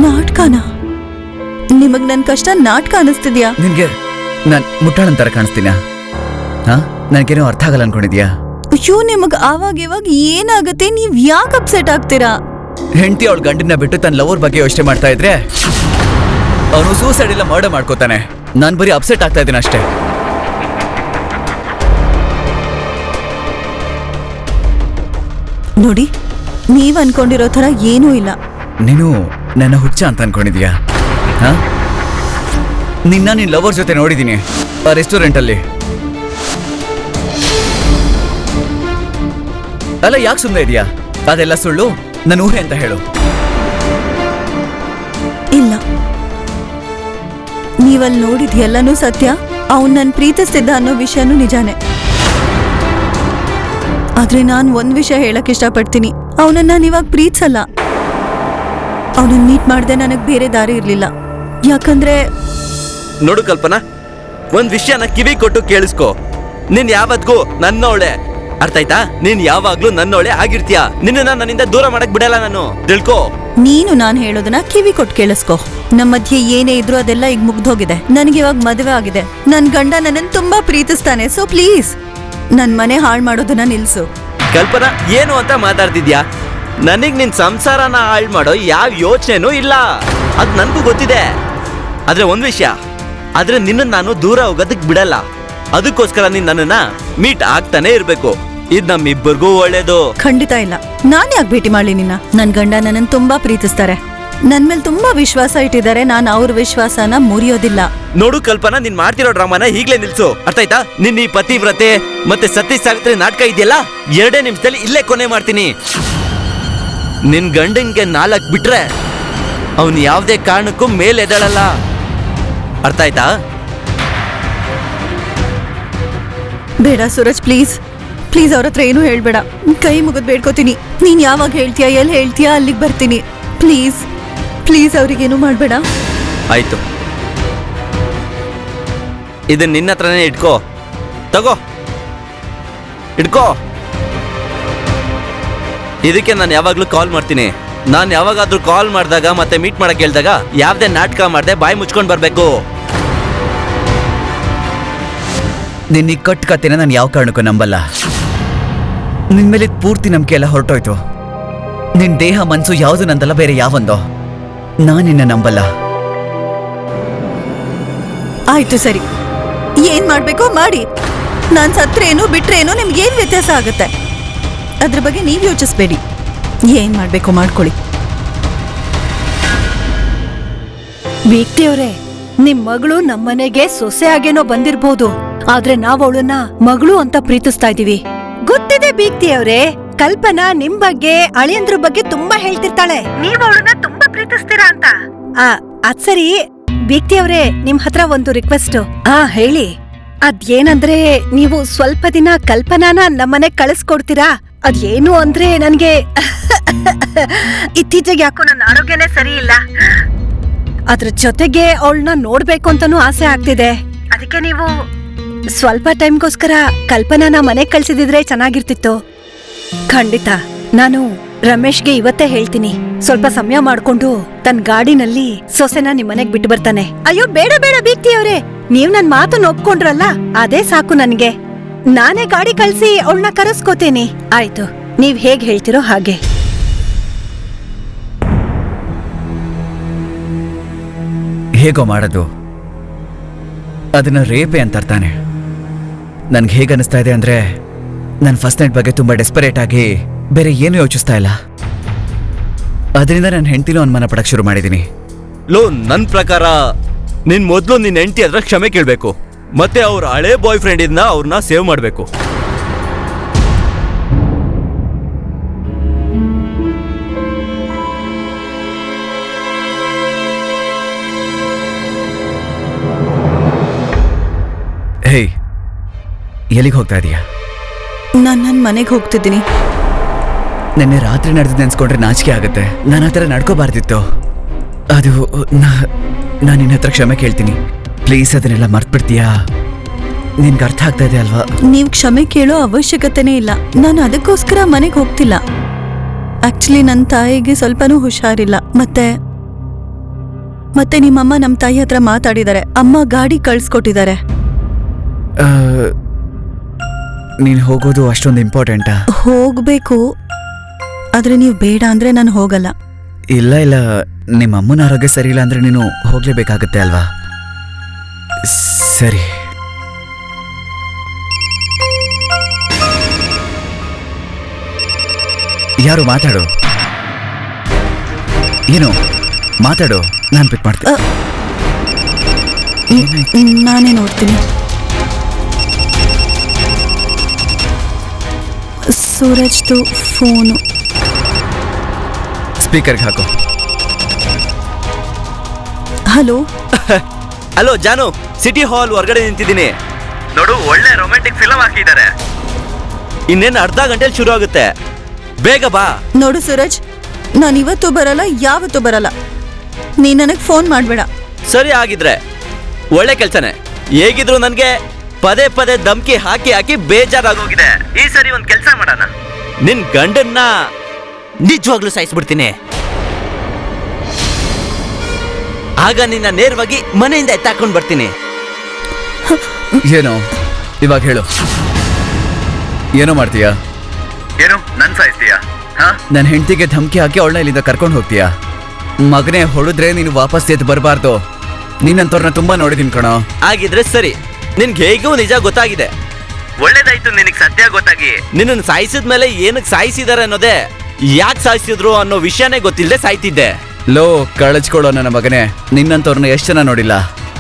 ನಾಟಕನ? ನಿಮಗ್ ನನ್ ಕಷ್ಟ ನಾಟಕ ಅನಿಸ್ತಿದ್ಯಾ? ನಿನ್ಗೆ ನಾನ್ ಮುಟ್ಟಾಳನ್ ತರ ಕಾಣಿಸ್ತೀನ? ಹಾ, ನನ್ಗೇನೋ ಅರ್ಥ ಆಗಲ್ಲ ಅನ್ಕೊಂಡಿದ್ಯಾ? ಅಯ್ಯೋ, ನಿಮಗ್ ಆವಾಗ ಇವಾಗ ಏನಾಗುತ್ತೆ? ನೀವ್ ಯಾಕೆ ಅಪ್ಸೆಟ್ ಆಗ್ತೀರಾ? ಹೆಂಡತಿ ಅವಳ ಗಂಡನ್ನ ಬಿಟ್ಟು ತನ್ನ ಲವರ್ ಬಗ್ಗೆ ಯೋಚನೆ ಮಾಡ್ತಾ ಇದ್ರೆ ಅವನು ಸೂಸೈಡ್ ಇಲ್ಲ ಮರ್ಡರ್ ಮಾಡ್ಕೋತಾನೆ. ನಾನ್ ಬರೀ ಅಪ್ಸೆಟ್ ಆಗ್ತಾ ಇದ್ದೀನಿ ಅಷ್ಟೇ. ನೋಡಿ, ನೀವ್ ಅನ್ಕೊಂಡಿರೋ ತರ ಏನೂ ಇಲ್ಲ. ನೀನು ನನ್ನ ಹುಚ್ಚ ಅಂತ ಅನ್ಕೊಂಡಿದ್ಯಾ? ಹಾ, ನಿನ್ನ ನಿನ್ ಲವರ್ ಜೊತೆ ನೋಡಿದೀನಿ ಆ ರೆಸ್ಟೋರೆಂಟ್ ಅಲ್ಲಿ. ಅಲ್ಲ, ಯಾಕೆ ಸುಮ್ಮನೆ ಇದೆಯಾ? ಅದೆಲ್ಲ ಸುಳ್ಳು, ನನ್ನ ಊಹೆ ಅಂತ ಹೇಳು. ಇಲ್ಲ, ನೀವಲ್ಲಿ ನೋಡಿದ್ ಎಲ್ಲನೂ ಸತ್ಯ. ಅವನ್ ನನ್ ಪ್ರೀತಿಸ್ತಿದ್ದ ಅನ್ನೋ ವಿಷಯನೂ ನಿಜಾನೇ. ಆದ್ರೆ ನಾನ್ ಒಂದ್ ವಿಷಯ ಹೇಳಕ್ ಇಷ್ಟಪಡ್ತೀನಿ. ಅವನನ್ನ ನೀವಾಗ ಪ್ರೀತಿಸಲ್ಲ. ಅವನನ್ನ ಮೀಟ್ ಮಾಡ್ದೆ ನನಗ್ ಬೇರೆ ದಾರಿ ಇರ್ಲಿಲ್ಲ. ಯಾಕಂದ್ರೆ ನೋಡು ಕಲ್ಪನಾ, ಒಂದ್ ವಿಷಯನ ಕಿವಿ ಕೊಟ್ಟು ಕೇಳಿಸ್ಕೊ. ನೀನ್ ಯಾವತ್ಗೂ ನನ್ನೋಳೆ, ಅರ್ಥ ಆಯ್ತಾ? ನೀನ್ ಯಾವಾಗ್ಲೂ ನನ್ನೋಳೆ ಆಗಿರ್ತೀಯ. ನಿನ್ನ ನನ್ನಿಂದ ದೂರ ಮಾಡಕ್ ಬಿಡಲ್ಲ ನಾನು, ತಿಳ್ಕೊ. ನೀನು ನಾನ್ ಹೇಳೋದನ್ನ ಕಿವಿ ಕೊಟ್ಟು ಕೇಳಿಸ್ಕೊ. ನಮ್ಮ ಮಧ್ಯೆ ಏನೇ ಇದ್ರು ಅದೆಲ್ಲ ಈಗ ಮುಗ್ದೋಗಿದೆ. ನನಗಿವಾಗ ಮದುವೆ ಆಗಿದೆ. ನನ್ ಗಂಡ ನನ್ನನ್ನು ತುಂಬಾ ಪ್ರೀತಿಸ್ತಾನೆ. ಸೊ ಪ್ಲೀಸ್ ನನ್ ಮನೆ ಹಾಳು ಮಾಡೋದನ್ನ ನಿಲ್ಸು. ಕಲ್ಪನಾ, ಏನು ಅಂತ ಮಾತಾಡ್ತಿದ್ಯಾ? ನನಗ್ ನಿನ್ ಸಂಸಾರನ ಹಾಳು ಮಾಡೋ ಯಾವ ಯೋಚನೆನೂ ಇಲ್ಲ, ಅದ್ ನನ್ಗೂ ಗೊತ್ತಿದೆ. ಆದ್ರೆ ಒಂದ್ ವಿಷಯ, ಆದ್ರೆ ನಿನ್ನ ನಾನು ದೂರ ಹೋಗೋದಕ್ ಬಿಡಲ್ಲ. ಅದಕ್ಕೋಸ್ಕರ ನೀನ್ ನನ್ನನ್ನ ಮೀಟ್ ಆಗ್ತಾನೆ ಇರ್ಬೇಕು. ಇದ್ ನಮ್ಮಿಬ್ಬರಿಗೂ ಒಳ್ಳೇದು. ಖಂಡಿತ ಇಲ್ಲ. ನಾನ್ ಯಾಕೆ ಭೇಟಿ ಮಾಡ್ಲಿ ನಿನ್ನ? ನನ್ ಗಂಡ ನನ್ನನ್ನು ತುಂಬಾ ಪ್ರೀತಿಸ್ತಾರೆ, ನನ್ ಮೇಲೆ ತುಂಬಾ ವಿಶ್ವಾಸ ಇಟ್ಟಿದ್ದಾರೆ. ನಾನು ಅವ್ರ ವಿಶ್ವಾಸನ ಮುರಿಯೋದಿಲ್ಲ. ನೋಡು ಕಲ್ಪನಾ, ನೀನ್ ಮಾಡ್ತಿರೋ ಡ್ರಾಮಾನ ಈಗ್ಲೇ ನಿಲ್ಸು, ಅರ್ಥ ಆಯ್ತಾ? ನಿನ್ ಈ ಪತಿವ್ರತೆ ಮತ್ತೆ ಸತಿ ಸಾವಿತ್ರಿ ನಾಟಕ ಇದೆಯಲ್ಲ, 2 ನಿಮಿಷದಲ್ಲಿ ಇಲ್ಲೇ ಕೊನೆ ಮಾಡ್ತೀನಿ. ನಿನ್ ಗಂಡನ್ಗೆ 4 ಬಿಟ್ರೆ ಅವನು ಯಾವ್ದೇ ಕಾರಣಕ್ಕೂ ಮೇಲೆ ಎದಳಲ್ಲ, ಅರ್ಥ ಆಯ್ತಾ? ಬೇಡ ಸೂರಜ್, ಪ್ಲೀಸ್. ಪ್ಲೀಸ್ ಅವ್ರ ಹತ್ರ ಏನೂ ಹೇಳ್ಬೇಡ. ಕೈ ಮುಗಿದ್ ಬೇಡ್ಕೋತೀನಿ. ನೀನ್ ಯಾವಾಗ ಹೇಳ್ತೀಯಾ, ಎಲ್ಲಿ ಹೇಳ್ತೀಯಾ, ಅಲ್ಲಿಗೆ ಬರ್ತೀನಿ. ಪ್ಲೀಸ್ ಪ್ಲೀಸ್ ಅವ್ರಿಗೇನು ಮಾಡಬೇಡ. ಆಯ್ತು, ಇದನ್ನ ನಿನ್ನ ಹತ್ರನೇ ಇಟ್ಕೋ. ತಗೋ, ಇಟ್ಕೋ. ಇದಕ್ಕೆ ನಾನು ಯಾವಾಗ್ಲೂ ಕಾಲ್ ಮಾಡ್ತೀನಿ. ನಾನು ಯಾವಾಗಾದ್ರೂ ಕಾಲ್ ಮಾಡಿದಾಗ ಮತ್ತೆ ಮೀಟ್ ಮಾಡಕ್ ಹೇಳ್ದಾಗ ಯಾವ್ದೇ ನಾಟಕ ಮಾಡ್ದೆ ಬಾಯಿ ಮುಚ್ಕೊಂಡ್ ಬರ್ಬೇಕು. ನಿನ್ನ ಈ ಕಟ್ ಕತೆನ ನಾನು ಯಾವ ಕಾರಣಕ್ಕೂ ನಂಬಲ್ಲ. ನಿನ್ ಮೇಲೆ ಪೂರ್ತಿ ನಂಬಿಕೆ ಎಲ್ಲ ಹೊರಟೋಯ್ತು. ನಿನ್ ದೇಹ ಮನ್ಸು ಯಾವುದು ನಂದಲ್ಲ, ಬೇರೆ ಯಾವೊಂದೋ. ನಾನು ನಿನ್ನ ನಂಬಲ್ಲ. ಆಯ್ತು ಸರಿ, ಏನ್ ಮಾಡ್ಬೇಕೋ ಮಾಡಿ. ನಾನ್ ಸತ್ರೇನು ಬಿಟ್ರೇನು ನಿಮ್ಗೇನ್ ವ್ಯತ್ಯಾಸ ಆಗುತ್ತೆ? ಅದ್ರ ಬಗ್ಗೆ ನೀವ್ ಯೋಚಿಸ್ಬೇಡಿ. ಏನ್ ಮಾಡ್ಬೇಕೋ ಮಾಡ್ಕೊಳ್ಳಿ. ವ್ಯಕ್ತಿಯವ್ರೆ, ನಿಮ್ ಮಗಳು ನಮ್ಮನೆಗೆ ಸೊಸೆ ಆಗೇನೋ ಬಂದಿರ್ಬೋದು, ಆದ್ರೆ ನಾವ್ ಅವಳನ್ನ ಮಗಳು ಅಂತ ಪ್ರೀತಿಸ್ತಾ ಇದೀವಿ. ಗೊತ್ತಿದೆ ಬೀಗ್ತಿಯವ್ರೆ, ಕಲ್ಪನಾ ನಿಮ್ ಬಗ್ಗೆ ಅಳಿಯಂದ್ರ ಬಗ್ಗೆ ತುಂಬಾ ಹೇಳ್ತಿರ್ತಾಳೆ. ನೀವ್ ಅವಳನ್ನ ತುಂಬಾ ಪ್ರೀತಿಸ್ತೀರಾ ಅಂತ. ಅದ್ ಸರಿ ಬೀಗ್ತಿಯವ್ರೆ, ನಿಮ್ ಹತ್ರ ಒಂದು ರಿಕ್ವೆಸ್ಟ್. ಹೇಳಿ. ಅದೇನಂದ್ರೆ, ನೀವು ಸ್ವಲ್ಪ ದಿನ ಕಲ್ಪನಾನ ನಮ್ಮನೆ ಕಳಿಸ್ಕೊಡ್ತೀರಾ? ಅದೇನು ಅಂದ್ರೆ ನನ್ಗೆ ಇತ್ತೀಚೆಗೆ ಯಾಕೋ ನನ್ನ ಆರೋಗ್ಯನೇ ಸರಿ ಇಲ್ಲ. ಅದ್ರ ಜೊತೆಗೆ ಅವಳನ್ನ ನೋಡ್ಬೇಕು ಅಂತಾನೂ ಆಸೆ ಆಗ್ತಿದೆ. ಅದಕ್ಕೆ ನೀವು ಸ್ವಲ್ಪ ಟೈಮ್ಗೋಸ್ಕರ ಕಲ್ಪನಾನ ಮನೆಗ್ ಕಳ್ಸಿದಿದ್ರೆ ಚೆನ್ನಾಗಿರ್ತಿತ್ತು. ಖಂಡಿತ ನಾನು ರಮೇಶ್ಗೆ ಇವತ್ತೇ ಹೇಳ್ತೀನಿ. ಸ್ವಲ್ಪ ಸಮಯ ಮಾಡ್ಕೊಂಡು ತನ್ನ ಗಾಡಿನಲ್ಲಿ ಸೊಸೆನ ನಿಮ್ ಮನೆಗ್ ಬಿಟ್ಟು ಬರ್ತಾನೆ. ಅಯ್ಯೋ ಬೇಡ ಬೇಡ ಬೀಗ್ತಿಯವ್ರೆ, ನೀವ್ ನನ್ ಮಾತನ್ನ ಒಪ್ಕೊಂಡ್ರಲ್ಲ, ಅದೇ ಸಾಕು ನನ್ಗೆ. ನಾನೇ ಗಾಡಿ ಕಳ್ಸಿ ಅವಳನ್ನ ಕರೆಸ್ಕೋತೀನಿ. ಆಯ್ತು, ನೀವ್ ಹೇಗ್ ಹೇಳ್ತಿರೋ ಹಾಗೆ. ಹೇಗೋ ಮಾಡೋದು, ಅದನ್ನ ರೇಪೆ ಅಂತಾರ್ತಾನೆ. ನನ್ಗೆ ಹೇಗೆ ಅನಿಸ್ತಾ ಇದೆ ಅಂದ್ರೆ, ನನ್ನ ಫಸ್ಟ್ ನೈಟ್ ಬಗ್ಗೆ ತುಂಬಾ ಡೆಸ್ಪರೇಟ್ ಆಗಿ ಬೇರೆ ಏನು ಯೋಚಿಸ್ತಾ ಇಲ್ಲ. ಅದರಿಂದ ನನ್ನ ಹೆಂಡತಿನೂ ಅನುಮಾನ ಪಡಕ್ ಶುರು ಮಾಡಿದ್ದೀನಿ. ಲೋ, ನನ್ನ ಪ್ರಕಾರ ನಿನ್ ಮೊದಲು ನಿನ್ನ ಹೆಂಡತಿ ಹತ್ರ ಕ್ಷಮೆ ಕೇಳಬೇಕು. ಮತ್ತೆ ಅವ್ರ ಹಳೆ ಬಾಯ್ ಫ್ರೆಂಡ್ ಇಂದ ಅವ್ರನ್ನ ಸೇವ್ ಮಾಡಬೇಕು. ಹೇ, ಎಲ್ಲಿಗೆ ಹೋಗ್ತಾ ಇದೀಯಾ? ನಾನ್ ನನ್ ಮನೆಗೆ ಹೋಗ್ತಿದ್ದೀನಿ. ನಿನ್ನೆ ರಾತ್ರಿ ನಡೆದು ನೆನ್ಸ್ಕೊಂಡ್ರೆ ನಾಚಿಕೆ ಆಗುತ್ತೆ. ನಾನು ಆ ಥರ ನಡ್ಕೋಬಾರ್ದಿತ್ತು. ಅದು ನಾನು ನಿನ್ನ ಹತ್ರ ಕ್ಷಮೆ ಕೇಳ್ತೀನಿ. ಪ್ಲೀಸ್ ಅದನ್ನೆಲ್ಲ ಮರ್ತ್ಬಿಡ್ತೀಯಾ? ನಿನ್ಗೆ ಅರ್ಥ ಆಗ್ತಾ ಇದೆ ಅಲ್ವಾ? ನೀವ್ ಕ್ಷಮೆ ಕೇಳೋ ಅವಶ್ಯಕತೆನೇ ಇಲ್ಲ. ನಾನು ಅದಕ್ಕೋಸ್ಕರ ಮನೆಗೆ ಹೋಗ್ತಿಲ್ಲ. ಆಕ್ಚುಲಿ ನನ್ನ ತಾಯಿಗೆ ಸ್ವಲ್ಪನೂ ಹುಷಾರಿಲ್ಲ. ಮತ್ತೆ ನಿಮ್ಮಮ್ಮ ನಮ್ಮ ತಾಯಿ ಹತ್ರ ಮಾತಾಡಿದ್ದಾರೆ. ಅಮ್ಮ ಗಾಡಿ ಕಳ್ಸ್ಕೊಟ್ಟಿದ್ದಾರೆ. ನೀನು ಹೋಗೋದು ಅಷ್ಟೊಂದು ಇಂಪಾರ್ಟೆಂಟಾ? ಹೋಗ್ಬೇಕು, ಆದ್ರೆ ನೀವು ಬೇಡ ಅಂದ್ರೆ ನಾನು ಹೋಗಲ್ಲ. ಇಲ್ಲ ಇಲ್ಲ, ನಿಮ್ಮ ಅಮ್ಮನ ಆರೋಗ್ಯ ಸರಿ ಇಲ್ಲ ಅಂದ್ರೆ ನೀನು ಹೋಗ್ಲೇಬೇಕಾಗತ್ತೆ ಅಲ್ವಾ? ಸರಿ. ಯಾರು ಮಾತಾಡು? ಏನು ಮಾತಾಡು, ನಾನು ಪಿಕ್ ಮಾಡ್ತೀನಿ. ನಾನೇ ನೋಡ್ತೀನಿ. ಸೂರಜ್ದು ಫೋನು. ಸ್ಪೀಕರ್ಗೆ ಹಾಕು. ಹಲೋ ಹಲೋ ಜಾನು, ಸಿಟಿ ಹಾಲ್ ಹೊರಗಡೆ ನಿಂತಿದ್ದೀನಿ ನೋಡು. ಒಳ್ಳೆ ರೊಮ್ಯಾಂಟಿಕ್ ಫಿಲಮ್ ಹಾಕಿದ್ದಾರೆ. ಇನ್ನೇನು ಅರ್ಧ ಗಂಟೆಲಿ ಶುರು ಆಗುತ್ತೆ. ಬೇಗ ಬಾ. ನೋಡು ಸೂರಜ್, ನಾನು ಇವತ್ತು ಬರಲ್ಲ, ಯಾವತ್ತೂ ಬರಲ್ಲ. ನೀ ನನಗೆ ಫೋನ್ ಮಾಡಬೇಡ. ಸರಿ, ಆಗಿದ್ರೆ ಒಳ್ಳೆ ಕೆಲ್ಸನೇ. ಹೇಗಿದ್ರು ನನ್ಗೆ ಪದೇ ಪದೇ ಧಮ್ಕಿ ಹಾಕಿ ಹಾಕಿ ಬೇಜಾರಾಗೋಗಿದೆ. ಈ ಸರಿ ಒಂದ್ ಕೆಲ್ಸ ಮಾಡೋಣ, ನಿನ್ ಗಂಡನ್ನ ನಿಜವಾಗ್ಲೂ ಸಾಯಿಸ್ಬಿಡ್ತೀನಿ. ಆಗ ನಿನ್ನ ನೇರವಾಗಿ ಮನೆಯಿಂದ ಎತ್ತಾಕೊಂಡ್ ಬರ್ತೀನಿ. ಏನೋ ಇವಾಗ ಹೇಳು, ಏನೋ ಮಾಡ್ತೀಯಾ? ಏನು ನನ್ ಸಾಯಿಸ್ತೀಯಾ? ನನ್ನ ಹೆಂಡತಿಗೆ ಧಮಕಿ ಹಾಕಿ ಅವಳನ್ನ ಇಲ್ಲಿಂದ ಕರ್ಕೊಂಡು ಹೋಗ್ತೀಯಾ? ಮಗನೇ, ಹೊಡೆದ್ರೆ ನೀನು ವಾಪಸ್ ಎದ್ದು ಬರಬಾರ್ದು. ನೀನಂತವ್ರನ್ನ ತುಂಬಾ ನೋಡಿದೀನಿ ಕಣೋ. ಆಗಿದ್ರೆ ಸರಿ, ನಿನ್ಗೆ ಹೇಗೂ ನಿಜ ಗೊತ್ತಾಗಿದೆ. ಒಳ್ಳೇದಾಯ್ತು ನಿನಗ್ ಸತ್ಯ ಗೊತ್ತಾಗಿ. ನಿನ್ನನ್ನು ಸಾಯಿಸಿದ್ಮೇಲೆ ಏನಕ್ಕೆ ಸಾಯಿಸಿದಾರೆ ಅನ್ನೋದೇ, ಯಾಕೆ ಸಾಯಿಸಿದ್ರು ಅನ್ನೋ ವಿಷಯನೇ ಗೊತ್ತಿಲ್ಲದೆ ಸಾಯ್ತಿದ್ದೆ. ಲೋ ಕಳಚ್ಕೊಳ್ಳೋ ನನ್ನ ಮಗನೇ, ನಿನ್ನಂತವ್ರನ್ನ ಎಷ್ಟು ಜನ ನೋಡಿಲ್ಲ.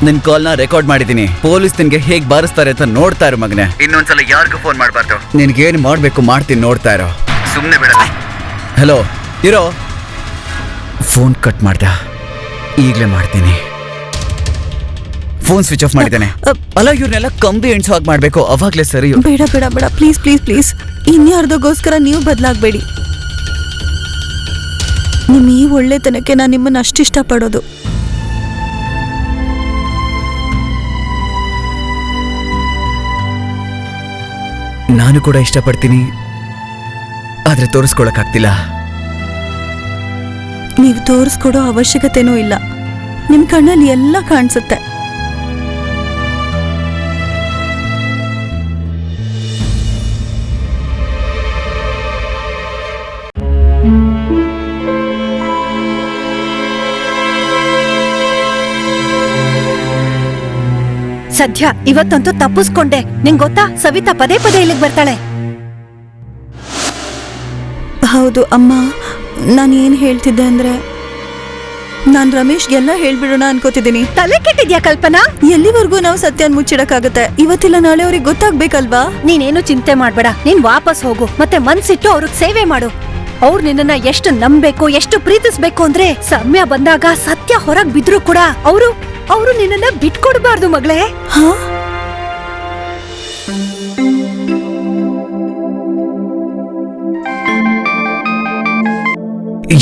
ನಿನ್ ಕಾಲ್ನ ರೆಕಾರ್ಡ್ ಮಾಡಿದೀನಿ. ಪೊಲೀಸ್ ನಿನ್ಗೆ ಹೇಗ್ ಬಾರಿಸ್ತಾರೆ ಅಂತ ನೋಡ್ತಾ ಇರೋ ಮಗನೇ. ಇನ್ನೊಂದ್ಸಲ ಯಾರಿಗೂ ಫೋನ್ ಮಾಡ್ಬಾರ್ದು. ನಿನ್ಗೇನ್ ಮಾಡ್ಬೇಕು ಮಾಡ್ತೀನಿ, ನೋಡ್ತಾ ಇರೋ. ಸುಮ್ನೆ ಬೇಡ. ಹಲೋ ಇರೋ. ಫೋನ್ ಕಟ್ ಮಾಡ್ದ, ಈಗಲೇ ಮಾಡ್ತೀನಿ. ಫೋನ್ ಸ್ವಿಚ್ ಆಫ್ ಮಾಡಿದ್ದೇನೆ. ಅಲ್ಲ ಇವ್ರನ್ನೆಲ್ಲ ಕಂಬಿ ಎಣ್ಸೋ ಹಾಗೆ ಮಾಡ್ಬೇಕು, ಅವಾಗ್ಲೇ ಸರಿ. ಬೇಡ ಬೇಡ ಬೇಡ, ಪ್ಲೀಸ್ ಪ್ಲೀಸ್ ಪ್ಲೀಸ್, ಇನ್ಯಾರ್ದೋಗೋಸ್ಕರ ನೀವು ಬದಲಾಗಬೇಡಿ. ನಿಮ್ಮ ಈ ಒಳ್ಳೆತನಕ್ಕೆ ನಾನು ನಿಮ್ಮನ್ನು ಅಷ್ಟು ಇಷ್ಟಪಡೋದು. ನಾನು ಕೂಡ ಇಷ್ಟಪಡ್ತೀನಿ, ಆದ್ರೆ ತೋರಿಸ್ಕೊಳಕ್ಕಾಗ್ತಿಲ್ಲ. ನೀವು ತೋರಿಸ್ಕೊಡೋ ಅವಶ್ಯಕತೆನೂ ಇಲ್ಲ, ನಿಮ್ಮ ಕಣ್ಣಲ್ಲಿ ಎಲ್ಲ ಕಾಣಿಸುತ್ತೆ. ಸದ್ಯ ಇವತ್ತಂತೂ ತಪ್ಪಿಸ್ಕೊಂಡೆ. ನಿಂಗ್ ಗೊತ್ತಾ, ಸವಿತಾ ಪದೇ ಪದೇ ಇಲ್ಲಿಗೆ ಬರ್ತಾಳೆ. ಹೌದು ಅಮ್ಮ, ನಾನು ಏನು ಹೇಳ್ತಿದ್ದೆ ಅಂದ್ರೆ, ನಾನು ರಮೇಶ್ಗೆಲ್ಲ ಹೇಳ್ಬಿಡೋಣ ಅನ್ಕೋತಿದ್ದೀನಿ. ತಲೆ ಕೆಟ್ಟಿದ್ಯಾ ಕಲ್ಪನಾ? ಎಲ್ಲಿವರೆಗೂ ನಾವು ಸತ್ಯನ್ ಮುಚ್ಚಿಡಕ್ಕಾಗತ್ತೆ? ಇವತ್ತಿಲ್ಲ ನಾಳೆ ಅವ್ರಿಗೆ ಗೊತ್ತಾಗ್ಬೇಕಲ್ವಾ? ನೀನೇನು ಚಿಂತೆ ಮಾಡ್ಬೇಡ, ನೀನ್ ವಾಪಸ್ ಹೋಗು, ಮತ್ತೆ ಮನ್ಸಿಟ್ಟು ಅವ್ರಿಗೆ ಸೇವೆ ಮಾಡು. ಅವ್ರು ನಿನ್ನನ್ನ ಎಷ್ಟು ನಂಬೇಕು, ಎಷ್ಟು ಪ್ರೀತಿಸ್ಬೇಕು ಅಂದ್ರೆ ಸಮಯ ಬಂದಾಗ ಸತ್ಯ ಹೊರಗ್ ಬಿದ್ರು ಕೂಡ ಅವರು ನಿನ್ನನ್ನ ಬಿಟ್ಕೊಡ್ಬಾರ್ದು ಮಗಳೇ. ಹಾ,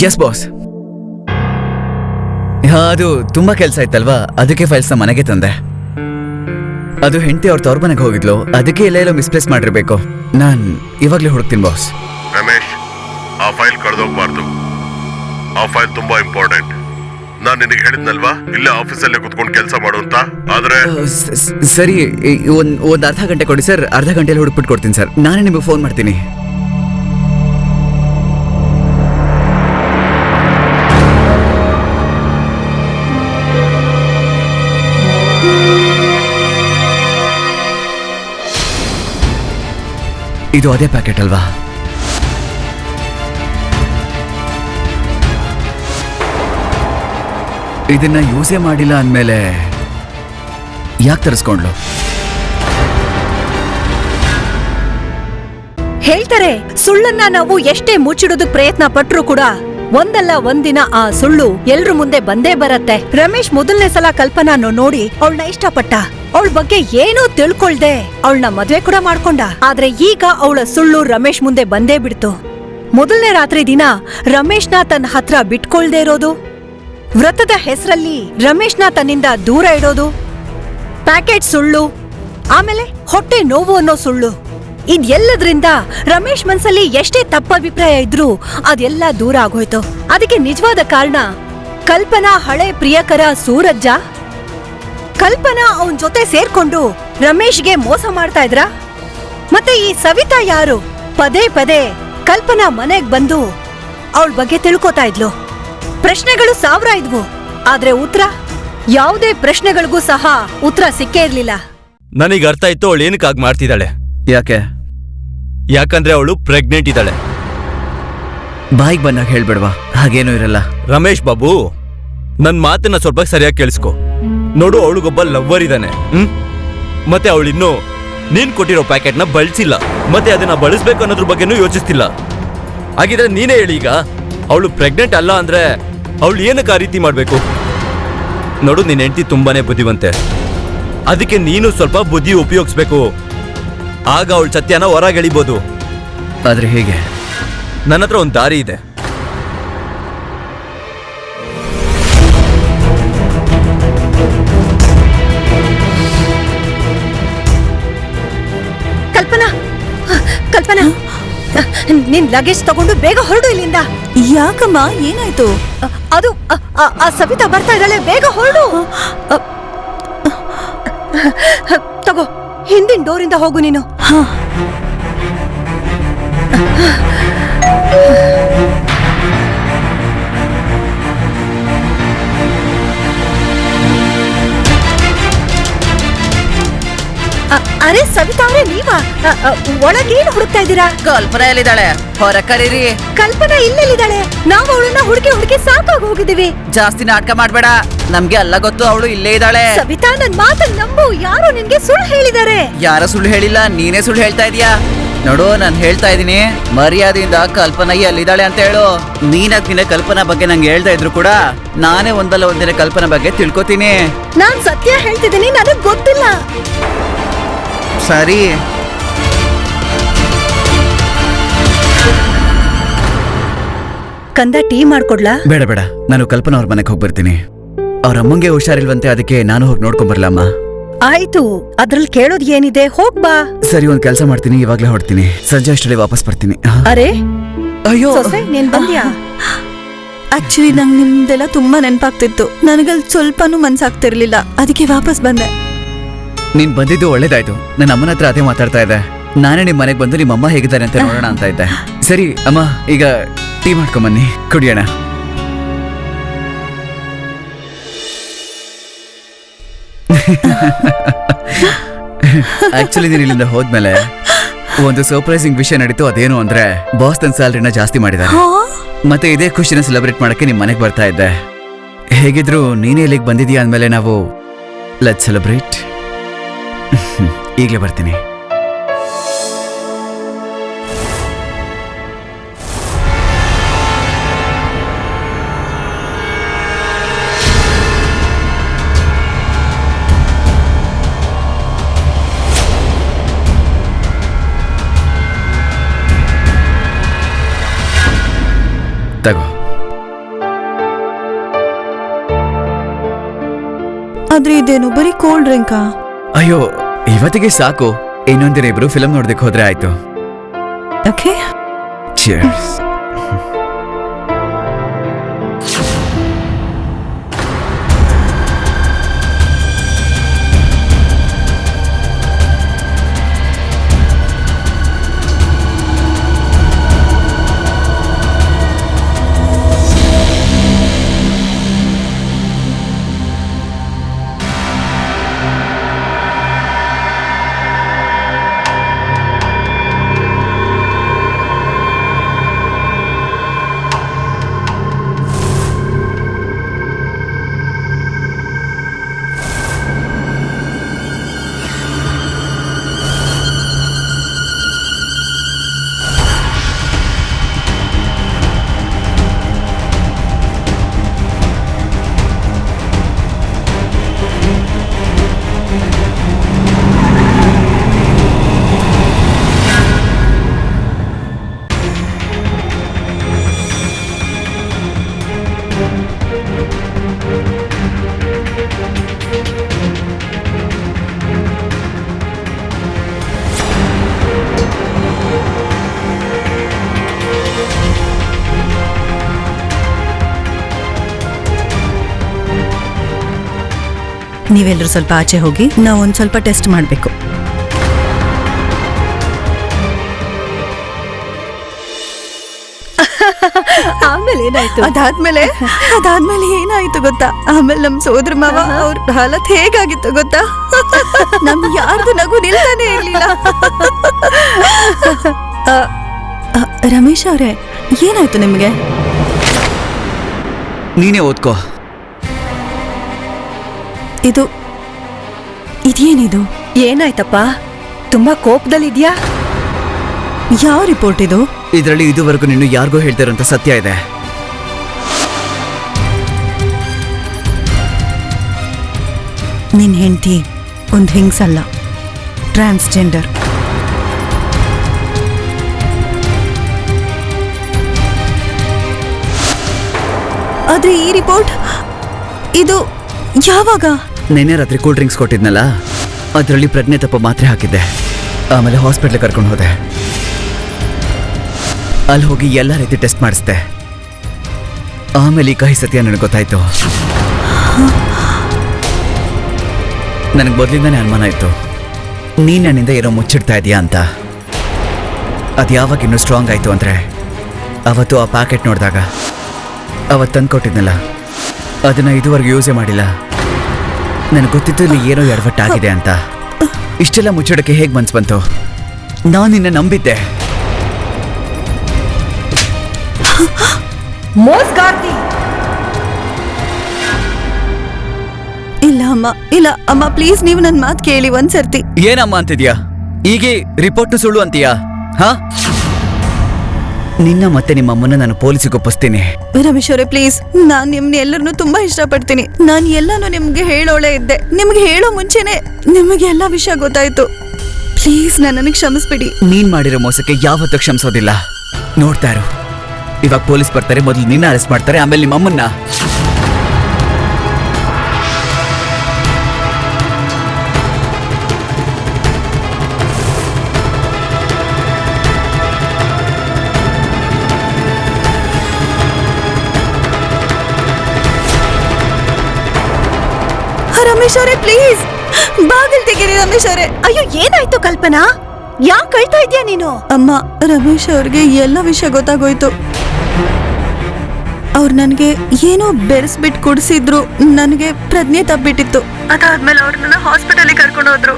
ಎಸ್ ಬಾಸ್. ಅದು ತುಂಬಾ ಕೆಲ್ಸ ಆಯ್ತಲ್ವಾ, ಅದಕ್ಕೆ ಫೈಲ್ಸ್ ಮನೆಗೆ ತಂದೆ. ಅದು ಹೆಂಡತಿ ಅವ್ರ ತವ್ರ ಮನೆಗೆ ಹೋಗಿದ್ಲು, ಅದಕ್ಕೆ ಎಲ್ಲೆಲ್ಲೋ ಮಿಸ್ಪ್ಲೇಸ್ ಮಾಡಿರ್ಬೇಕು. ನಾನ್ ಇವಾಗ್ಲೇ ಹುಡುಕ್ತೀನಿ ಬಾಸ್. ರಮೇಶ್, ಆ ಫೈಲ್ ಕಳೆದೋಗ್ಬಾರ್ದು. ಆ ಫೈಲ್ ತುಂಬಾ ಇಂಪಾರ್ಟೆಂಟ್. ನಾನ್ ನಿನಗೆ ಹೇಳಿದ್ನಲ್ವಾ, ಇಲ್ಲೇ ಆಫೀಸಲ್ಲೇ ಕುತ್ಕೊಂಡು ಕೆಲಸ ಮಾಡು ಅಂತ. ಆದ್ರೆ ಸರಿ, ಒಂದ್ ಅರ್ಧ ಗಂಟೆ ಕೊಡಿ ಸರ್, ಅರ್ಧ ಗಂಟೆಯಲ್ಲಿ ಹುಡುಕ್ಬಿಟ್ಟು ಕೊಡ್ತೀನಿ ಸರ್. ನಾನೇ ನಿಮಗೆ ಫೋನ್ ಮಾಡ್ತೀನಿ. ಇದು ಅದೇ ಪ್ಯಾಕೆಟ್ ಅಲ್ವಾ? ಇದನ್ನ ಯೂಸೇ ಮಾಡಿಲ್ಲ ಅಂದ್ಮೇಲೆ ಯಾಕೆ ತರಿಸ್ಕೊಂಡ್ಲು? ಹೇಳ್ತಾರೆ, ಸುಳ್ಳನ್ನ ನಾವು ಎಷ್ಟೇ ಮುಚ್ಚಿಡೋದಕ್ ಪ್ರಯತ್ನ ಪಟ್ರು ಕೂಡ ಒಂದಲ್ಲ ಒಂದಿನ ಆ ಸುಳ್ಳು ಎಲ್ರ ಮುಂದೆ ಬಂದೇ ಬರತ್ತೆ. ರಮೇಶ್ ಮೊದಲನೇ ಸಲ ಕಲ್ಪನಾನು ನೋಡಿ ಅವಳನ್ನ ಇಷ್ಟಪಟ್ಟ. ಅವಳ ಬಗ್ಗೆ ಏನೂ ತಿಳ್ಕೊಳ್ದೆ ಅವಳನ್ನ ಮದ್ವೆ ಕೂಡ ಮಾಡ್ಕೊಂಡ. ಆದ್ರೆ ಈಗ ಅವಳ ಸುಳ್ಳು ರಮೇಶ್ ಮುಂದೆ ಬಂದೇ ಬಿಡ್ತು. ಮೊದಲನೇ ರಾತ್ರಿ ದಿನ ರಮೇಶ್ನ ತನ್ನ ಹತ್ರ ಬಿಟ್ಕೊಳ್ದೇ ಇರೋದು, ವ್ರತದ ಹೆಸರಲ್ಲಿ ರಮೇಶ್ನ ತನ್ನಿಂದ ದೂರ ಇಡೋದು, ಪ್ಯಾಕೆಟ್ ಸುಳ್ಳು, ಆಮೇಲೆ ಹೊಟ್ಟೆ ನೋವು ಅನ್ನೋ ಸುಳ್ಳು, ಇದೆಲ್ಲದ್ರಿಂದ ರಮೇಶ್ ಮನ್ಸಲ್ಲಿ ಎಷ್ಟೇ ತಪ್ಪಭಿಪ್ರಾಯ ಇದ್ರೂ ಅದೆಲ್ಲ ದೂರ ಆಗೋಯ್ತು. ಅದಕ್ಕೆ ನಿಜವಾದ ಕಾರಣ ಕಲ್ಪನಾ ಹಳೆ ಪ್ರಿಯಕರ ಸೂರಜ್ಜ. ಕಲ್ಪನಾ ಅವನ್ ಜೊತೆ ಸೇರ್ಕೊಂಡು ರಮೇಶ್ಗೆ ಮೋಸ ಮಾಡ್ತಾ ಇದ್ರ? ಮತ್ತೆ ಈ ಸವಿತಾ ಯಾರು? ಪದೇ ಪದೇ ಕಲ್ಪನಾ ಮನೆಗ್ ಬಂದು ಅವಳ ಬಗ್ಗೆ ತಿಳ್ಕೊತಾ ಇದ್ಲು. ಪ್ರಶ್ನೆಗಳು 1000 ಇದ್ವು, ಆದ್ರೆ ಉತ್ತರ ಯಾವುದೇ ಪ್ರಶ್ನೆಗಳಿಗೂ ಸಹ ಉತ್ತರ ಸಿಕ್ಕೇ ಇರ್ಲಿಲ್ಲ. ನನಗೆ ಅರ್ಥ ಆಯ್ತು ಅವಳು ಏನಕ್ಕಾಗಿ ಮಾಡ್ತಿದ್ದಾಳೆ. ಯಾಕೆ? ಯಾಕಂದ್ರೆ ಅವಳು ಪ್ರೆಗ್ನೆಂಟ್ ಇದ್ದಾಳೆ. ಬಾಯಿಗೆ ಬಂದಾಗ ಹೇಳ್ಬಿಡ್ವಾ, ಹಾಗೇನೂ ಇರಲ್ಲ. ರಮೇಶ್ ಬಾಬು, ನನ್ ಮಾತನ್ನ ಸ್ವಲ್ಪ ಸರಿಯಾಗಿ ಕೇಳಿಸ್ಕೊ. ನೋಡು, ಅವಳಿಗೊಬ್ಬ ಲವ್ವರ್ ಇದ್ದಾನೆ. ಮತ್ತೆ ಅವಳಿನ್ನು ನೀನ್ ಕೊಟ್ಟಿರೋ ಪ್ಯಾಕೆಟ್ನ ಬಳಸಿಲ್ಲ, ಮತ್ತೆ ಅದನ್ನ ಬಳಸ್ಬೇಕು ಅನ್ನೋದ್ರ ಬಗ್ಗೆನೂ ಯೋಚಿಸ್ತಿಲ್ಲ. ಹಾಗಿದ್ರೆ ನೀನೇ ಹೇಳಿ, ಈಗ ಅವಳು ಪ್ರೆಗ್ನೆಂಟ್ ಅಲ್ಲ ಅಂದ್ರೆ ಅವಳು ಏನಕ್ಕೆ ಆ ರೀತಿ ಮಾಡ್ಬೇಕು? ನೋಡು, ನಿನ್ನ ಹೆಂಡತಿ ತುಂಬಾನೇ ಬುದ್ಧಿವಂತೆ, ಅದಕ್ಕೆ ನೀನು ಸ್ವಲ್ಪ ಬುದ್ಧಿ ಉಪಯೋಗಿಸ್ಬೇಕು. ಆಗ ಅವಳು ಸತ್ಯನ ಹೊರಗೆಳಿಬೋದು. ಆದ್ರೆ ಹೇಗೆ? ನನ್ನ ಹತ್ರ ಒಂದು ದಾರಿ ಇದೆ. ಕಲ್ಪನಾ, ಕಲ್ಪನಾ, ನಿನ್ ಲಗೇಜ್ ತಗೊಂಡು ಬೇಗ ಹೊರಡು ಇಲ್ಲಿಂದ. ಯಾಕಮ್ಮ, ಏನಾಯ್ತು? ಅದು ಆ ಸವಿತಾ ಬರ್ತಾ ಇದ್ದಾಳೆ, ಬೇಗ ಹೊರಡು. ತಗೋ, ಹಿಂದಿನ ಡೋರಿಂದ ಹೋಗು ನೀನು. ಅರೆ ಸವಿತಾ ಅವರೇ, ನೀವಾ? ಒಳಗೇನು ಹುಡುಕ್ತಾ ಇದ್ದೀರಾ? ಕಲ್ಪನಾ ಎಲ್ಲಿದ್ದಾಳೆ? ಹೊರ ಕರೀರಿ. ಕಲ್ಪನಾ ಇಲ್ಲೆಲ್ಲಿದ್ದಾಳೆ? ನಾವು ಅವಳನ್ನ ಹುಡುಕಿ ಸಾಕಾಗಿ ಹೋಗಿದ್ದೀವಿ. ಜಾಸ್ತಿ ನಾಟಕ ಮಾಡ್ಬೇಡ, ನಮ್ಗೆ ಎಲ್ಲ ಗೊತ್ತು, ಅವಳು ಇಲ್ಲೇ ಇದ್ದಾಳೆ. ಸವಿತಾ, ನನ್ ಮಾತನ್ನ ನಂಬು. ಯಾರು ನಿನ್ಗೆ ಸುಳ್ಳು ಹೇಳಿದ್ದಾರೆ? ಯಾರ ಸುಳ್ಳು ಹೇಳಿಲ್ಲ, ನೀನೇ ಸುಳ್ಳು ಹೇಳ್ತಾ ಇದೀಯಾ. ನೋಡು ನಾನು ಹೇಳ್ತಾ ಇದ್ದೀನಿ, ಮರ್ಯಾದೆಯಿಂದ ಕಲ್ಪನಾ ಅಲ್ಲಿದ್ದಾಳೆ ಅಂತ ಹೇಳು. ನೀನಾಗ್ತಿನ ಕಲ್ಪನಾ ಬಗ್ಗೆ ನಂಗೆ ಹೇಳ್ತಾ ಇದ್ರು ಕೂಡ ನಾನೇ ಒಂದಲ್ಲ ಒಂದಿನ ಕಲ್ಪನಾ ಬಗ್ಗೆ ತಿಳ್ಕೊತೀನಿ. ನಾನ್ ಸತ್ಯ ಹೇಳ್ತಿದ್ದೀನಿ, ನನಗ್ ಗೊತ್ತಿಲ್ಲ. ಸರಿ, ಕಂದ ಟೀ ಮಾಡ್ಕೊಡ್ಲಾ? ಬೇಡ ಬೇಡ, ನಾನು ಕಲ್ಪನಾ ಅವ್ರ ಮನೆಗೆ ಹೋಗಿ ಬರ್ತೀನಿ. ಅವ್ರ ಅಮ್ಮಂಗೆ ಹುಷಾರಿಲ್ವಂತೆ, ಅದಕ್ಕೆ ನಾನು ಹೋಗಿ ನೋಡ್ಕೊಂಡ್ ಬರ್ಲಮ್ಮ. ಆಯ್ತು, ಅದ್ರಲ್ಲಿ ಕೇಳೋದ್ ಏನಿದೆ, ಹೋಗ್ ಬಾ. ಸರಿ, ಒಂದ್ ಕೆಲಸ ಮಾಡ್ತೀನಿ, ಇವಾಗ್ಲೇ ಹೊರಡ್ತೀನಿ. ಸಂಜೆ ಅಷ್ಟರಲ್ಲಿ ವಾಪಸ್ ಬರ್ತೀನಿ. ಅರೆ ಅಯ್ಯೋ ಸೊಸೆ, ನೀನ್ ಬಂದ್ಯಾ? ಆಕ್ಚುಲಿ ನಂಗೆ ನಿಮ್ದೆಲ್ಲ ತುಂಬಾ ನೆನಪಾಗ್ತಿತ್ತು. ನನಗಲ್ಲಿ ಸ್ವಲ್ಪನೂ ಮನ್ಸಾಗ್ತಿರ್ಲಿಲ್ಲ, ಅದಕ್ಕೆ ವಾಪಸ್ ಬಂದೆ. ನೀನ್ ಬಂದಿದ್ದು ಒಳ್ಳೇದಾಯ್ತು. ನನ್ನ ಅಮ್ಮನ ಹತ್ರ ಅದೇ ಮಾತಾಡ್ತಾ ಇದ್ದೆ. ನಾನೇ ನಿಮ್ ಮನೆಗೆ ಬಂದು ನಿಮ್ಮ ಅಮ್ಮ ಹೇಗಿದ್ದಾರೆ ಅಂತ ನೋಡೋಣ ಅಂತ ಇದ್ದೆ. ಸರಿ ಅಮ್ಮ, ಈಗ ಟೀ ಮಾಡ್ಕೊಂಬನ್ನಿ, ಕುಡಿಯೋಣ. ಆಕ್ಚುಲಿ ನೀನ್ ಇಲ್ಲಿಂದ ಹೋದ್ಮೇಲೆ ಒಂದು ಸರ್ಪ್ರೈಸಿಂಗ್ ವಿಷಯ ನಡೀತು. ಅದೇನು ಅಂದ್ರೆ ಬಾಸ್ ತನ್ನ ಸ್ಯಾಲರಿನ ಜಾಸ್ತಿ ಮಾಡಿದ್ದಾರೆ. ಮತ್ತೆ ಇದೇ ಖುಷಿನ ಸೆಲೆಬ್ರೇಟ್ ಮಾಡಕ್ಕೆ ನಿಮ್ ಮನೆಗೆ ಬರ್ತಾ ಇದ್ದೆ. ಹೇಗಿದ್ರು ನೀನೇ ಇಲ್ಲಿಗೆ ಬಂದಿದೀಯ ಅಂದ್ಮೇಲೆ ನಾವು ಲೆಟ್ಸ್ ಸೆಲೆಬ್ರೇಟ್. ಈಗಲೇ ಬರ್ತೀನಿ. ತಗೋ. ಆದ್ರೆ ಇದೇನು ಬರೀ ಕೋಲ್ಡ್ ಡ್ರಿಂಕಾ? ಅಯ್ಯೋ, ಇವತ್ತಿಗೆ ಸಾಕು. ಇನ್ನೊಂದಿನ ಇಬ್ರು ಫಿಲಂ ನೋಡ್ದಕ್ಕೆ ಹೋದ್ರೆ ಆಯ್ತು. Okay, Cheers. ನೀವೆಲ್ಲರೂ ಸ್ವಲ್ಪ ಆಚೆ ಹೋಗಿ, ನಾವು ಒಂದ್ ಸ್ವಲ್ಪ ಟೆಸ್ಟ್ ಮಾಡಬೇಕು. ಆಮೇಲೆ ಏನಾಯ್ತು? ಅದಾದ್ಮೇಲೆ ಏನಾಯ್ತು ಗೊತ್ತಾ? ಆಮೇಲೆ ನಮ್ ಸೋದರ ಮಾವ ಅವ್ರ ಹಾಲತ್ ಹೇಗಾಗಿತ್ತು ಗೊತ್ತಾ? ನಮ್ ಯಾರ್ದು ನಗು ನಿಲ್ತಾನೆ ಇರ್ಲಿಲ್ಲ. ರಮೇಶ್ ಅವ್ರೆ, ಏನಾಯ್ತು ನಿಮ್ಗೆ? ನೀನೇ ಓದ್ಕೋ. ಇದೇನಿದು? ಏನಾಯ್ತಪ್ಪ? ತುಂಬಾ ಕೋಪದಲ್ಲಿದ್ಯಾ? ಯಾವ ರಿಪೋರ್ಟ್ ಇದು? ಇದರಲ್ಲಿ ಇದುವರೆಗೂ ನಿನ್ನ ಯಾರಿಗೂ ಹೇಳ್ತಿರೋಂಥ ಸತ್ಯ ಇದೆ. ನಿನ್ ಹೆಂಡತಿ ಒಂದ್ ಹೆಂಗ್ಸಲ್ಲ, ಟ್ರಾನ್ಸ್ಜೆಂಡರ್. ಆದ್ರೆ ಈ ರಿಪೋರ್ಟ್ ಇದು ಯಾವಾಗ? ನೆನ್ನೆ ರಾತ್ರಿ ಕೂಲ್ ಡ್ರಿಂಕ್ಸ್ ಕೊಟ್ಟಿದ್ನಲ್ಲ, ಅದರಲ್ಲಿ ಪ್ರಜ್ಞೆ ತಪ್ಪ ಮಾತ್ರೆ ಹಾಕಿದ್ದೆ. ಆಮೇಲೆ ಹಾಸ್ಪಿಟ್ಲಿಗೆ ಕರ್ಕೊಂಡು ಹೋದೆ. ಅಲ್ಲಿ ಹೋಗಿ ಎಲ್ಲ ರೀತಿ ಟೆಸ್ಟ್ ಮಾಡಿಸ್ದೆ. ಆಮೇಲೆ ಈ ಕಹಿ ಸತ್ಯ ನನಗೆ ಗೊತ್ತಾಯ್ತು. ನನಗೆ ಮೊದಲಿಂದಾನೇ ಅನುಮಾನ ಇತ್ತು, ನೀನು ನನ್ನಿಂದ ಏನೋ ಮುಚ್ಚಿಡ್ತಾ ಇದೀಯಾ ಅಂತ. ಅದು ಯಾವಾಗ ಇನ್ನೂ ಸ್ಟ್ರಾಂಗ್ ಆಯಿತು ಅಂದರೆ ಅವತ್ತು ಆ ಪ್ಯಾಕೆಟ್ ನೋಡಿದಾಗ. ಅವತ್ತು ತಂದು ಕೊಟ್ಟಿದ್ನಲ್ಲ, ಅದನ್ನು ಇದುವರೆಗೂ ಯೂಸೇ ಮಾಡಿಲ್ಲ. ನನಗೆ ಗೊತ್ತಿತ್ತು ಇಲ್ಲಿ ಏನೋ ಎಡವಟ್ಟಾಗಿದೆ ಅಂತ. ಇಷ್ಟೆಲ್ಲ ಮುಚ್ಚಿಡಕ್ಕೆ ಹೇಗೆ ಮನ್ಸು ಬಂತು? ನಾನು ನಿನ್ನ ನಂಬಿದ್ದೆ. ಮೋಸ್ಗಾರ್ತಿ! ಇಲ್ಲ ಅಮ್ಮ ಪ್ಲೀಸ್, ನೀವು ನನ್ನ ಮಾತು ಕೇಳಿ ಒಂದ್ಸರ್ತಿ. ಏನಮ್ಮ ಅಂತಿದ್ಯಾ? ಹೀಗೆ ರಿಪೋರ್ಟ್ ಸುಳ್ಳು ಅಂತೀಯಾ? ಹಾ? ನಿನ್ನ ಮತ್ತೆ ನಿಮ್ಮ ಅಮ್ಮನ್ನ ನಾನು ಪೊಲೀಸಿಗೆ ಒಪ್ಪಿಸ್ತೀನಿ. ರಮೇಶ್ ಅವರೇ ಪ್ಲೀಸ್, ನಾನ್ ನಿಮ್ನ ಎಲ್ಲರನ್ನು ತುಂಬಾ ಇಷ್ಟಪಡ್ತೀನಿ. ನಾನ್ ಎಲ್ಲಾನು ನಿಮ್ಗೆ ಹೇಳೋಳೆ ಇದ್ದೆ. ನಿಮ್ಗೆ ಹೇಳೋ ಮುಂಚೆನೆ ನಿಮಗೆ ಎಲ್ಲಾ ವಿಷಯ ಗೊತ್ತಾಯ್ತು. ಪ್ಲೀಸ್ ನನ್ನನ್ನು ಕ್ಷಮಿಸ್ಬಿಡಿ. ನೀನ್ ಮಾಡಿರೋ ಮೋಸಕ್ಕೆ ಯಾವತ್ತೂ ಕ್ಷಮಿಸೋದಿಲ್ಲ. ನೋಡ್ತಾ ಇರು, ಇವಾಗ ಪೊಲೀಸ್ ಬರ್ತಾರೆ, ಮೊದಲು ನಿನ್ನ ಅರೆಸ್ಟ್ ಮಾಡ್ತಾರೆ, ಆಮೇಲೆ ನಿಮ್ಮ ಅಮ್ಮನ್ನ. ರಮೇಶ್ ಅವರೇ ಪ್ಲೀಸ್ ಬಾಗಿಲು ತೆಗೀರಿ. ರಮೇಶ್ ಅವರೇ. ಅಯ್ಯೋ ಏನಾಯ್ತು ಕಲ್ಪನಾ? ಯಾಕೆ ಕಳ್ತಾ ಇದ್ಯಾ ನೀನು? ಅಮ್ಮ, ರಮೇಶ್ ಅವ್ರಿಗೆ ಎಲ್ಲ ವಿಷಯ ಗೊತ್ತಾಗೋಯ್ತು. ಅವ್ರು ನನಗೆ ಏನೋ ಬೆರೆಸ್ಬಿಟ್ಟು ಕುಡಿಸಿದ್ರು. ನನಗೆ ಪ್ರಜ್ಞೆ ತಪ್ಪಿಟ್ಟಿತ್ತು. ಅದಾದ್ಮೇಲೆ ಅವ್ರನ್ನ ಹಾಸ್ಪಿಟಲ್ಗೆ ಕರ್ಕೊಂಡು ಹೋದ್ರು.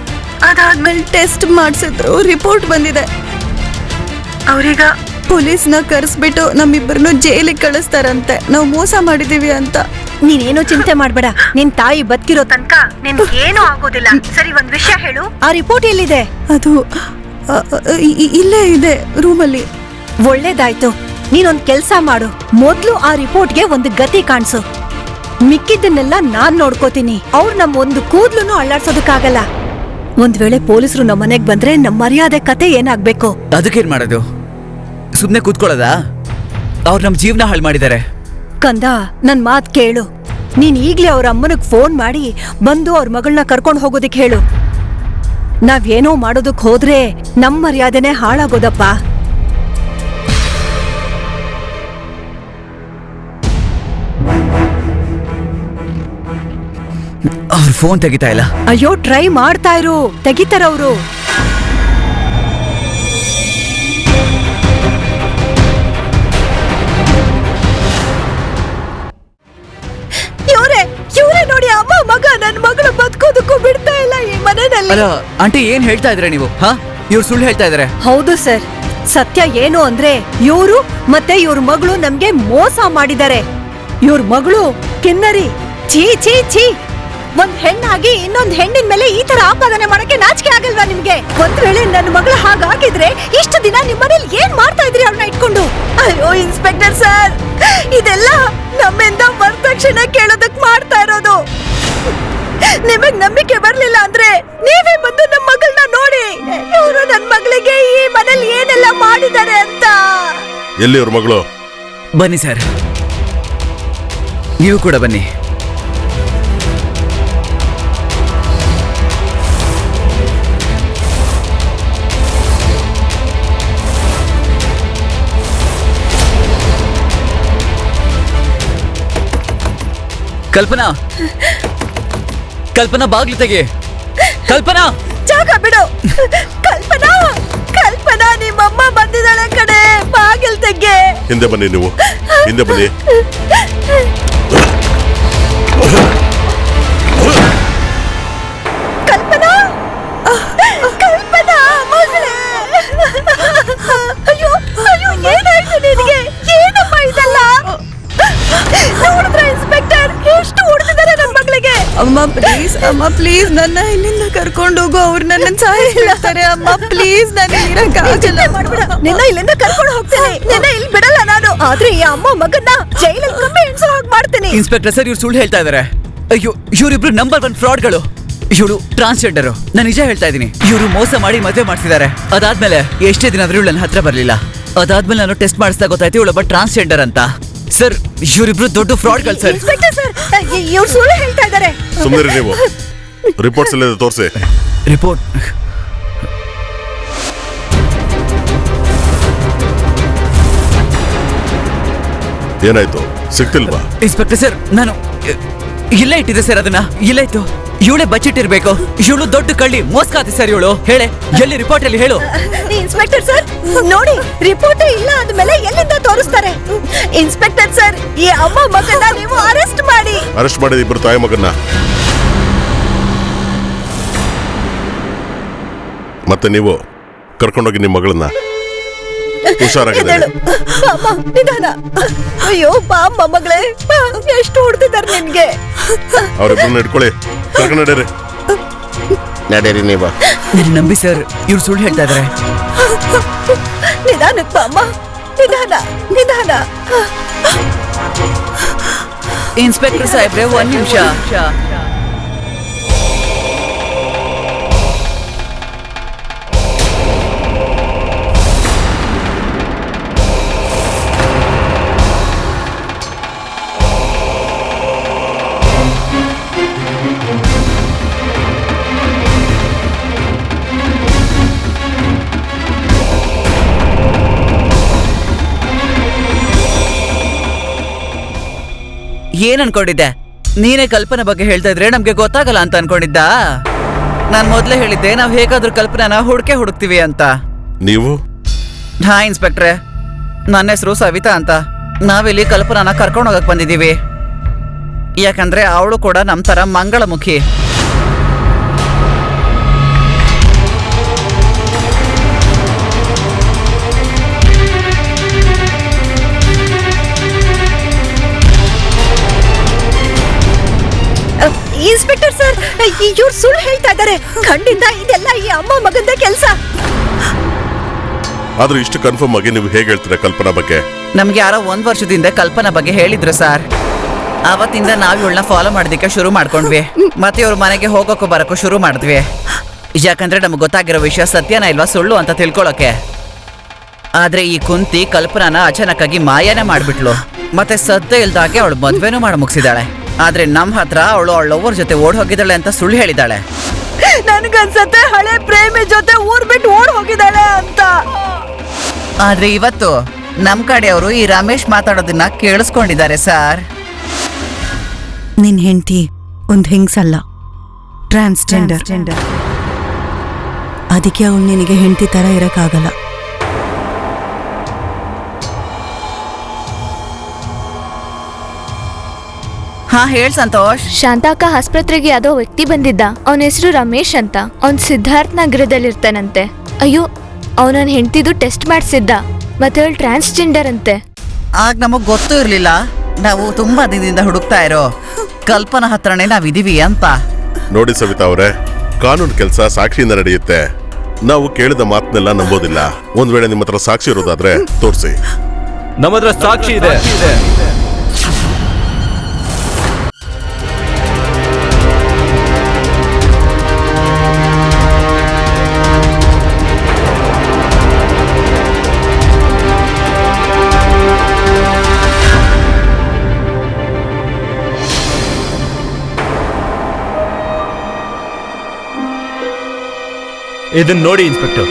ಅದಾದ್ಮೇಲೆ ಟೆಸ್ಟ್ ಮಾಡಿಸಿದ್ರು, ರಿಪೋರ್ಟ್ ಬಂದಿದೆ. ಅವ್ರೀಗ ಪೊಲೀಸ್ನ ಕರೆಸ್ಬಿಟ್ಟು ನಮ್ಮಿಬ್ಬರನ್ನು ಜೈಲಿಗೆ ಕಳಿಸ್ತಾರಂತೆ, ನಾವು ಮೋಸ ಮಾಡಿದೀವಿ ಅಂತ. ನೀನೇನು ಚಿಂತೆ ಮಾಡ್ಬೇಡ. ನಿನ್ ತಾಯಿ ಬದುಕಿರೋ ತನಕ ನಿನ್ಗೆ ಏನೂ ಆಗೋದಿಲ್ಲ. ಸರಿ, ಒಂದ್ ವಿಷಯ ಹೇಳು, ಆ ರಿಪೋರ್ಟ್ ಎಲ್ಲಿದೆ? ಅದು ಇಲ್ಲೇ ಇದೆ ರೂಮಲ್ಲಿ. ಒಳ್ಳೇದಾಯ್ತು. ನೀನೊಂದ್ ಕೆಲ್ಸ ಮಾಡು, ಮೊದ್ಲು ಆ ರಿಪೋರ್ಟ್ಗೆ ಒಂದು ಗತಿ ಕಾಣಿಸು. ಮಿಕ್ಕಿದ್ದನ್ನೆಲ್ಲ ನಾನ್ ನೋಡ್ಕೋತೀನಿ. ಅವ್ರು ನಮ್ಮ ಒಂದು ಕೂದ್ಲುನು ಅಳ್ಳಾಡ್ಸೋದಕ್ಕಾಗಲ್ಲ. ಒಂದ್ ವೇಳೆ ಪೊಲೀಸರು ನಮ್ಮ ಮನೆಗ್ ಬಂದ್ರೆ ನಮ್ಮ ಮರ್ಯಾದೆ ಕತೆ ಏನಾಗ್ಬೇಕು? ಅದಕ್ಕೇನ್ ಮಾಡೋದು? ಸುಮ್ನೆ ಕೂತ್ಕೊಳ್ಳೋದಾ? ಅವ್ರು ನಮ್ ಜೀವನ ಹಾಳು ಮಾಡಿದ್ದಾರೆ. ಕಂದ, ನನ್ ಮಾತ್ ಕೇಳು. ನೀನ್ ಈಗ್ಲೇ ಅವ್ರ ಅಮ್ಮನಿಗೆ ಫೋನ್ ಮಾಡಿ ಬಂದು ಅವ್ರ ಮಗಳನ್ನ ಕರ್ಕೊಂಡು ಹೋಗೋದಿಕ್ ಹೇಳು. ನಾವೇನೋ ಮಾಡೋದಕ್ ಹೋದ್ರೆ ನಮ್ ಮರ್ಯಾದೆನೆ ಹಾಳಾಗೋದಪ್ಪ. ಅವ್ರ ಫೋನ್ ತೆಗಿತಾ ಇಲ್ಲ. ಅಯ್ಯೋ, ಟ್ರೈ ಮಾಡ್ತಾ ಇರು, ತೆಗಿತಾರವ್ರು. ಇವ್ರೆ ನೋಡಿ, ಅಮ್ಮ ಮಗ ನನ್ ಮಗಳು ಬದುಕೋದಕ್ಕೂ ಬಿಡ್ತಾ ಇಲ್ಲ ಈ ಮನೆಯಲ್ಲಿ. ಅಲ್ಲ ಆಂಟಿ, ಏನ್ ಹೇಳ್ತಾ ಇದ್ರೆ ನೀವು? ಹಾ, ಇವ್ರು ಸುಳ್ಳು ಹೇಳ್ತಾ ಇದಾರೆ. ಹೌದು ಸರ್, ಸತ್ಯ ಏನು ಅಂದ್ರೆ ಇವ್ರು ಮತ್ತೆ ಇವ್ರ ಮಗಳು ನಮ್ಗೆ ಮೋಸ ಮಾಡಿದ್ದಾರೆ. ಇವ್ರ ಮಗಳು ಕಿನ್ನರಿ. ಛೀ ಛೀ ಛೀ! ಒಂದ್ ಹೆಣ್ಣಾಗಿ ಇನ್ನೊಂದ್ ಹೆಣ್ಣಿನ ಮೇಲೆ ಈ ತರ ಆಪಾದನೆ ಮಾಡಕ್ಕೆ ನಾಚಿಕೆ ಆಗಲ್ವಾ ನಿಮ್ಗೆ? ಒಂದ್ ವೇಳೆ ನನ್ನ ಮಗಳು ಹಾಗಾಗಿದ್ರೆ ಇಷ್ಟು ದಿನ ನಿಮ್ ಮನೇಲಿ ಏನ್ ಮಾಡ್ತಾ ಇದ್ರಿ ಅವ್ರನ್ನ ಇಟ್ಕೊಂಡು? ಅಯ್ಯೋ ಇನ್ಸ್ಪೆಕ್ಟರ್ ಸರ್, ಇದೆಲ್ಲ ನಮ್ಮಿಂದ ವರದಕ್ಷಿಣೆ ಕೇಳೋದಕ್ ಮಾಡ್ತಾ ಇರೋದು. ನಿಮಗ್ ನಂಬಿಕೆ ಬರ್ಲಿಲ್ಲ ಅಂದ್ರೆ ನೀವೇ ಬಂದು ನಮ್ ಮಗಳನ್ನ ನೋಡಿ. ಇವರು ನನ್ ಮಗಳಿಗೆ ಈ ಮನೇಲಿ ಏನೆಲ್ಲ ಮಾಡಿದ್ದಾರೆ ಅಂತ. ಎಲ್ಲಿ ಅವ್ರ ಮಗಳು? ಬನ್ನಿ ಸರ್, ನೀವು ಕೂಡ ಬನ್ನಿ. ಕಲ್ಪನಾ, ಕಲ್ಪನಾ ಬಾಗ್ಲು ತೆಗಿ. ಕಲ್ಪನಾ, ಜಾಗ ಬಿಡು. ಕಲ್ಪನಾ, ಕಲ್ಪನಾ, ನಿಮ್ಮಮ್ಮ ಬಂದಿದ್ದಾಳೆ ಕಡೆ, ಬಾಗಿಲ್ ತೆಗೆ. ಹಿಂದೆ ಬನ್ನಿ, ನೀವು ಹಿಂದೆ ಬನ್ನಿ. ಕಲ್ಪನಾ, ಕಲ್ಪನಾ ಮಗಳೇ. ಅಯ್ಯೋ ಅಯ್ಯೋ, ಏನಾಯ್ತು ನಿನಗೆ? ಏನಮ್ಮ ಇದೆಲ್ಲ? ನೋಡಿದ್ರ ಇನ್ಸ್ಪೆಕ್ಟರ್, ಎಷ್ಟು ಹೊಡೆದಿದ್ದಾರೆ ನನ್ನ ಮಗಳಿಗೆ. ಅಮ್ಮ ಪ್ಲೀಸ್ ನನ್ನ ಇಲ್ಲಿಂದ ಕರ್ಕೊಂಡು ಹೋಗು. ಅವ್ರು ನನ್ನ ಸಾಯಿಸ್ತಾರೆ. ಅಮ್ಮ ಪ್ಲೀಸ್, ನಾನು ಇರಕ್ಕಾಗಲ್ಲ. ನಿನ್ನ ಇಲ್ಲಿಂದ ಕರ್ಕೊಂಡು ಹೋಗ್ತೇನೆ, ನಿನ್ನ ಇಲ್ಲಿ ಬಿಡಲ್ಲ ನಾನು. ಆದ್ರೆ ಈ ಅಮ್ಮ ಮಗನ್ನ ಜೈಲಲ್ಲಿ ಕಮ್ಮಿ ಎಣ್ಸೋ ಹಾಗೆ ಮಾಡ್ತೀನಿ. ಇನ್ಸ್ಪೆಕ್ಟರ್ ಸರ್, ಇವ್ರು ಸುಳ್ಳು ಹೇಳ್ತಾ ಇದಾರೆ. ಅಯ್ಯೋ, ಇವರಿಬ್ರು ನಂಬರ್ 1 ಫ್ರಾಡ್ಗಳು. ಇವಳು ಟ್ರಾನ್ಸ್ಜೆಂಡರು. ನಾನು ನಿಜ ಹೇಳ್ತಾ ಇದೀನಿ. ಇವರು ಮೋಸ ಮಾಡಿ ಮದುವೆ ಮಾಡ್ತಿದ್ದಾರೆ. ಅದಾದ್ಮೇಲೆ ಎಷ್ಟೇ ದಿನ ಆದ್ರೂ ನನ್ನ ಹತ್ರ ಬರ್ಲಿಲ್ಲ. ಅದಾದ್ಮೇಲೆ ನಾನು ಟೆಸ್ಟ್ ಮಾಡಿಸ್ತಾ ಗೊತ್ತಾಯ್ತು ಇವಳೊಬ್ಬ ಟ್ರಾನ್ಸ್ಜೆಂಡರ್ ಅಂತ. ಸರ್, ಇವರಿಬ್ರು ದೊಡ್ಡ ಫ್ರಾಡ್ಗಳು ಸರ್. ಇನ್ಸ್ಪೆಕ್ಟರ್ ಸರ್, ಇವ್ರು ಸುಳ್ಳು ಹೇಳ್ತಾ ಇದ್ದಾರೆ. ಸುಮ್ಮನೆ ನೀವು ರಿಪೋರ್ಟ್ಸ್ ಎಲ್ಲ ತೋರಿಸಿ. ರಿಪೋರ್ಟ್ ಏನಾಯ್ತು? ಸಿಕ್ತಿಲ್ವಾ? ಇನ್ಸ್ಪೆಕ್ಟರ್ ಸರ್, ನಾನು ಇಲ್ಲೇ ಇಟ್ಟಿದ್ದೆ ಸರ್. ಅದನ್ನ ಇಲ್ಲೇ ಇತ್ತು. ಇವಳೇ ಬಚ್ಚಿಟ್ಟಿರ್ಬೇಕು. ಇವಳು ದೊಡ್ಡ ಕಳ್ಳಿ, ಮೋಸ್ಕಾತಿ ಸರ್ ಇವಳು. ಹೇಳೆ, ಎಲ್ಲಿ ರಿಪೋರ್ಟ್ ಅಲ್ಲಿ ಹೇಳು. ಇನ್ಸ್ಪೆಕ್ಟರ್ ಸರ್ ನೋಡಿ, ರಿಪೋರ್ಟ್ ಇಲ್ಲ ಅಂದ್ಮೇಲೆ ಎಲ್ಲಿಂದ ತೋರಿಸ್ತಾರೆ? ಇನ್ಸ್ಪೆಕ್ಟರ್ ಸರ್, ಈ ಅಮ್ಮ ಮಗನ್ನ ನೀವು ಅರೆಸ್ಟ್ ಮಾಡಿ. ಅರೆಸ್ಟ್ ಮಾಡಿದ ಇಬ್ರು ತಾಯಿ ಮಗನ್ನ. ಮತ್ತೆ ನೀವು ಕರ್ಕೊಂಡೋಗಿ ನಿಮ್ಮ ಮಗಳನ್ನ. ಹುಷಾರಾಗಿದೆ. ಅಮ್ಮ ನಿಧಾನ. ಅಯ್ಯೋ ಬಾ ಅಮ್ಮ ಮಗಳೇ, ಎಷ್ಟು ಹೊಡೆದಿದ್ದಾರೆ ನಿನ್ಗೆ. ಅವ್ರಿಬ್ಬರನ್ನ ಇಟ್ಕೊಳ್ಳಿ, ಕರ್ಕೊಂಡು ನಡೀರಿ. ನಡೀರಿ ನೀವು. ನನ್ನ ನಂಬಿ ಸರ್, ಇವ್ರು ಸುಳ್ಳು ಹೇಳ್ತಾ ಇದಾರೆ. ನಿಧಾನಕ್ಕ ಅಮ್ಮ, ನಿಧಾನ ನಿಧಾನ. ಇನ್ಸ್ಪೆಕ್ಟರ್ ಸಾಹೇಬ್ರೆ, ಒಂದ್ ನಿಮಿಷ. ಏನ್ ಅನ್ಕೊಂಡಿದ್ದೆ? ನೀನೇ ಕಲ್ಪನಾ ಬಗ್ಗೆ ಹೇಳ್ತಾ ಇದ್ರೆ ನಮ್ಗೆ ಗೊತ್ತಾಗಲ್ಲ ಅಂತ ಅನ್ಕೊಂಡಿದ್ದ? ನಾನ್ ಮೊದ್ಲೇ ಹೇಳಿದ್ದೆ ನಾವ್ ಹೇಗಾದ್ರೂ ಕಲ್ಪನಾನ ಹುಡುಕ್ತೀವಿ ಅಂತ. ನೀವು? ಹಾ ಇನ್ಸ್ಪೆಕ್ಟ್ರೆ, ನನ್ನ ಹೆಸರು ಸವಿತಾ ಅಂತ. ನಾವಿಲ್ಲಿ ಕಲ್ಪನಾನ ಕರ್ಕೊಂಡು ಹೋಗಕ್ ಬಂದಿದೀವಿ. ಯಾಕಂದ್ರೆ ಅವಳು ಕೂಡ ನಮ್ ತರ ಮಂಗಳಮುಖಿ. ಇನ್ಸ್ಪೆಕ್ಟರ್ ಸರ್, ಇವ್ರು ಸುಳ್ಳು ಹೇಳ್ತಾ ಇದ್ದಾರೆ. ಖಂಡಿತ ಇದೆಲ್ಲ ಈ ಅಮ್ಮ ಮಗಂದ ಕೆಲಸ. ಆದ್ರೆ ಇಷ್ಟು ಕನ್ಫರ್ಮ್ ಆಗಿ ನೀವು ಹೇಗೆ ಹೇಳ್ತೀರಾ ಕಲ್ಪನಾ ಬಗ್ಗೆ? ನಮ್ಗೆ ಯಾರೋ 1 ವರ್ಷದಿಂದ ಕಲ್ಪನಾ ಬಗ್ಗೆ ಹೇಳಿದ್ರು ಸರ್. ಅವತ್ತಿಂದ ನಾವ್ ಇವಳನ್ನ ಫಾಲೋ ಮಾಡೋದಕ್ಕೆ ಶುರು ಮಾಡ್ಕೊಂಡ್ವಿ. ಮತ್ತೆ ಇವ್ರ ಮನೆಗೆ ಹೋಗೋಕ್ಕೂ ಬರೋಕ್ಕೂ ಶುರು ಮಾಡಿದ್ವಿ. ಯಾಕಂದ್ರೆ ನಮ್ಗೆ ಗೊತ್ತಾಗಿರೋ ವಿಷಯ ಸತ್ಯನ ಇಲ್ವಾ ಸುಳ್ಳು ಅಂತ ತಿಳ್ಕೊಳಕ್ಕೆ. ಆದ್ರೆ ಈ ಕುಂತಿ ಕಲ್ಪನಾನ ಅಚಾನಕ್ಕಾಗಿ ಮಾಯನೇ ಮಾಡ್ಬಿಟ್ಲು. ಮತ್ತೆ ಸದ್ಯ ಇಲ್ದಾಗೆ ಅವಳು ಮದ್ವೆನೂ ಮಾಡಿ ಮುಗಿಸಿದಾಳೆ. ಆದ್ರೆ ನಮ್ ಹತ್ರ ಅವಳು ಅವಳವ್ರ ಜೊತೆ ಓಡ್ ಹೋಗಿದ್ದಾಳೆ ಅಂತ ಸುಳ್ಳು ಹೇಳಿದಾಳೆ. ನನ್ಗನ್ಸತ್ತೆ ಹಳೆ ಪ್ರೇಮಿ ಜೊತೆ ಊರ್ ಬಿಟ್ಟು ಓಡ್ ಹೋಗಿದ್ದಾಳೆ ಅಂತ. ಆದ್ರೆ ಇವತ್ತು ನಮ್ ಕಡೆಯವರು ಈ ರಮೇಶ್ ಮಾತಾಡೋದನ್ನ ಕೇಳಿಸ್ಕೊಂಡಿದ್ದಾರೆ ಸರ್. ನಿನ್ ಹೆಂಡತಿ ಒಂದ್ ಹೆಂಗ್ಸಲ್ಲ, ಟ್ರಾನ್ಸ್ಜೆಂಡರ್. ಅದಕ್ಕೆ ಅವಳು ನಿನಗೆ ಹೆಂಡತಿ ತರ ಇರಕ್ಕಾಗಲ್ಲ. ಹಾ ಹೇಳ್ ಸಂತೋಷ್. ಶಾಂತಾಕ ಆಸ್ಪತ್ರೆಗೆ ಯಾವ್ದೋ ವ್ಯಕ್ತಿ ಬಂದಿದ್ದ. ಅವನ ಹೆಸರು ರಮೇಶ್ ಅಂತ. ಅವ್ನ್ ಸಿದ್ಧಾರ್ಥ್ ನಗರದಲ್ಲಿರ್ತಾನಂತೆ. ಅಯ್ಯೋ, ಅವನನ್ನ ಹೆಂಡ್ತಿದು ಟೆಸ್ಟ್ ಮಾಡಿಸಿದ್ದ. ಮತ್ತೆ ಅವಳು ಟ್ರಾನ್ಸ್ಜೆಂಡರ್ ಅಂತೆ. ಆಗ ನಮಗ್ ಗೊತ್ತೂ ಇರ್ಲಿಲ್ಲ. ನಾವು ತುಂಬಾ ದಿನದಿಂದ ಹುಡುಕ್ತಾ ಇರೋ ಕಲ್ಪನಾ ಹತ್ರನೇ ನಾವಿದೀವಿ ಅಂತ. ನೋಡಿ ಸವಿತಾ ಅವರೇ, ಕಾನೂನು ಕೆಲಸ ಸಾಕ್ಷಿಯಿಂದ ನಡೆಯುತ್ತೆ. ನಾವು ಕೇಳಿದ ಮಾತನ್ನೆಲ್ಲ ನಂಬೋದಿಲ್ಲ. ಒಂದ್ ವೇಳೆ ನಿಮ್ಮ ಹತ್ರ ಸಾಕ್ಷಿ ಇರೋದಾದ್ರೆ ತೋರಿಸಿ. ನಮ್ಮ ಹತ್ರ ಸಾಕ್ಷಿ ಇದೆ. ಇದನ್ನ ನೋಡಿ ಇನ್ಸ್ಪೆಕ್ಟರ್,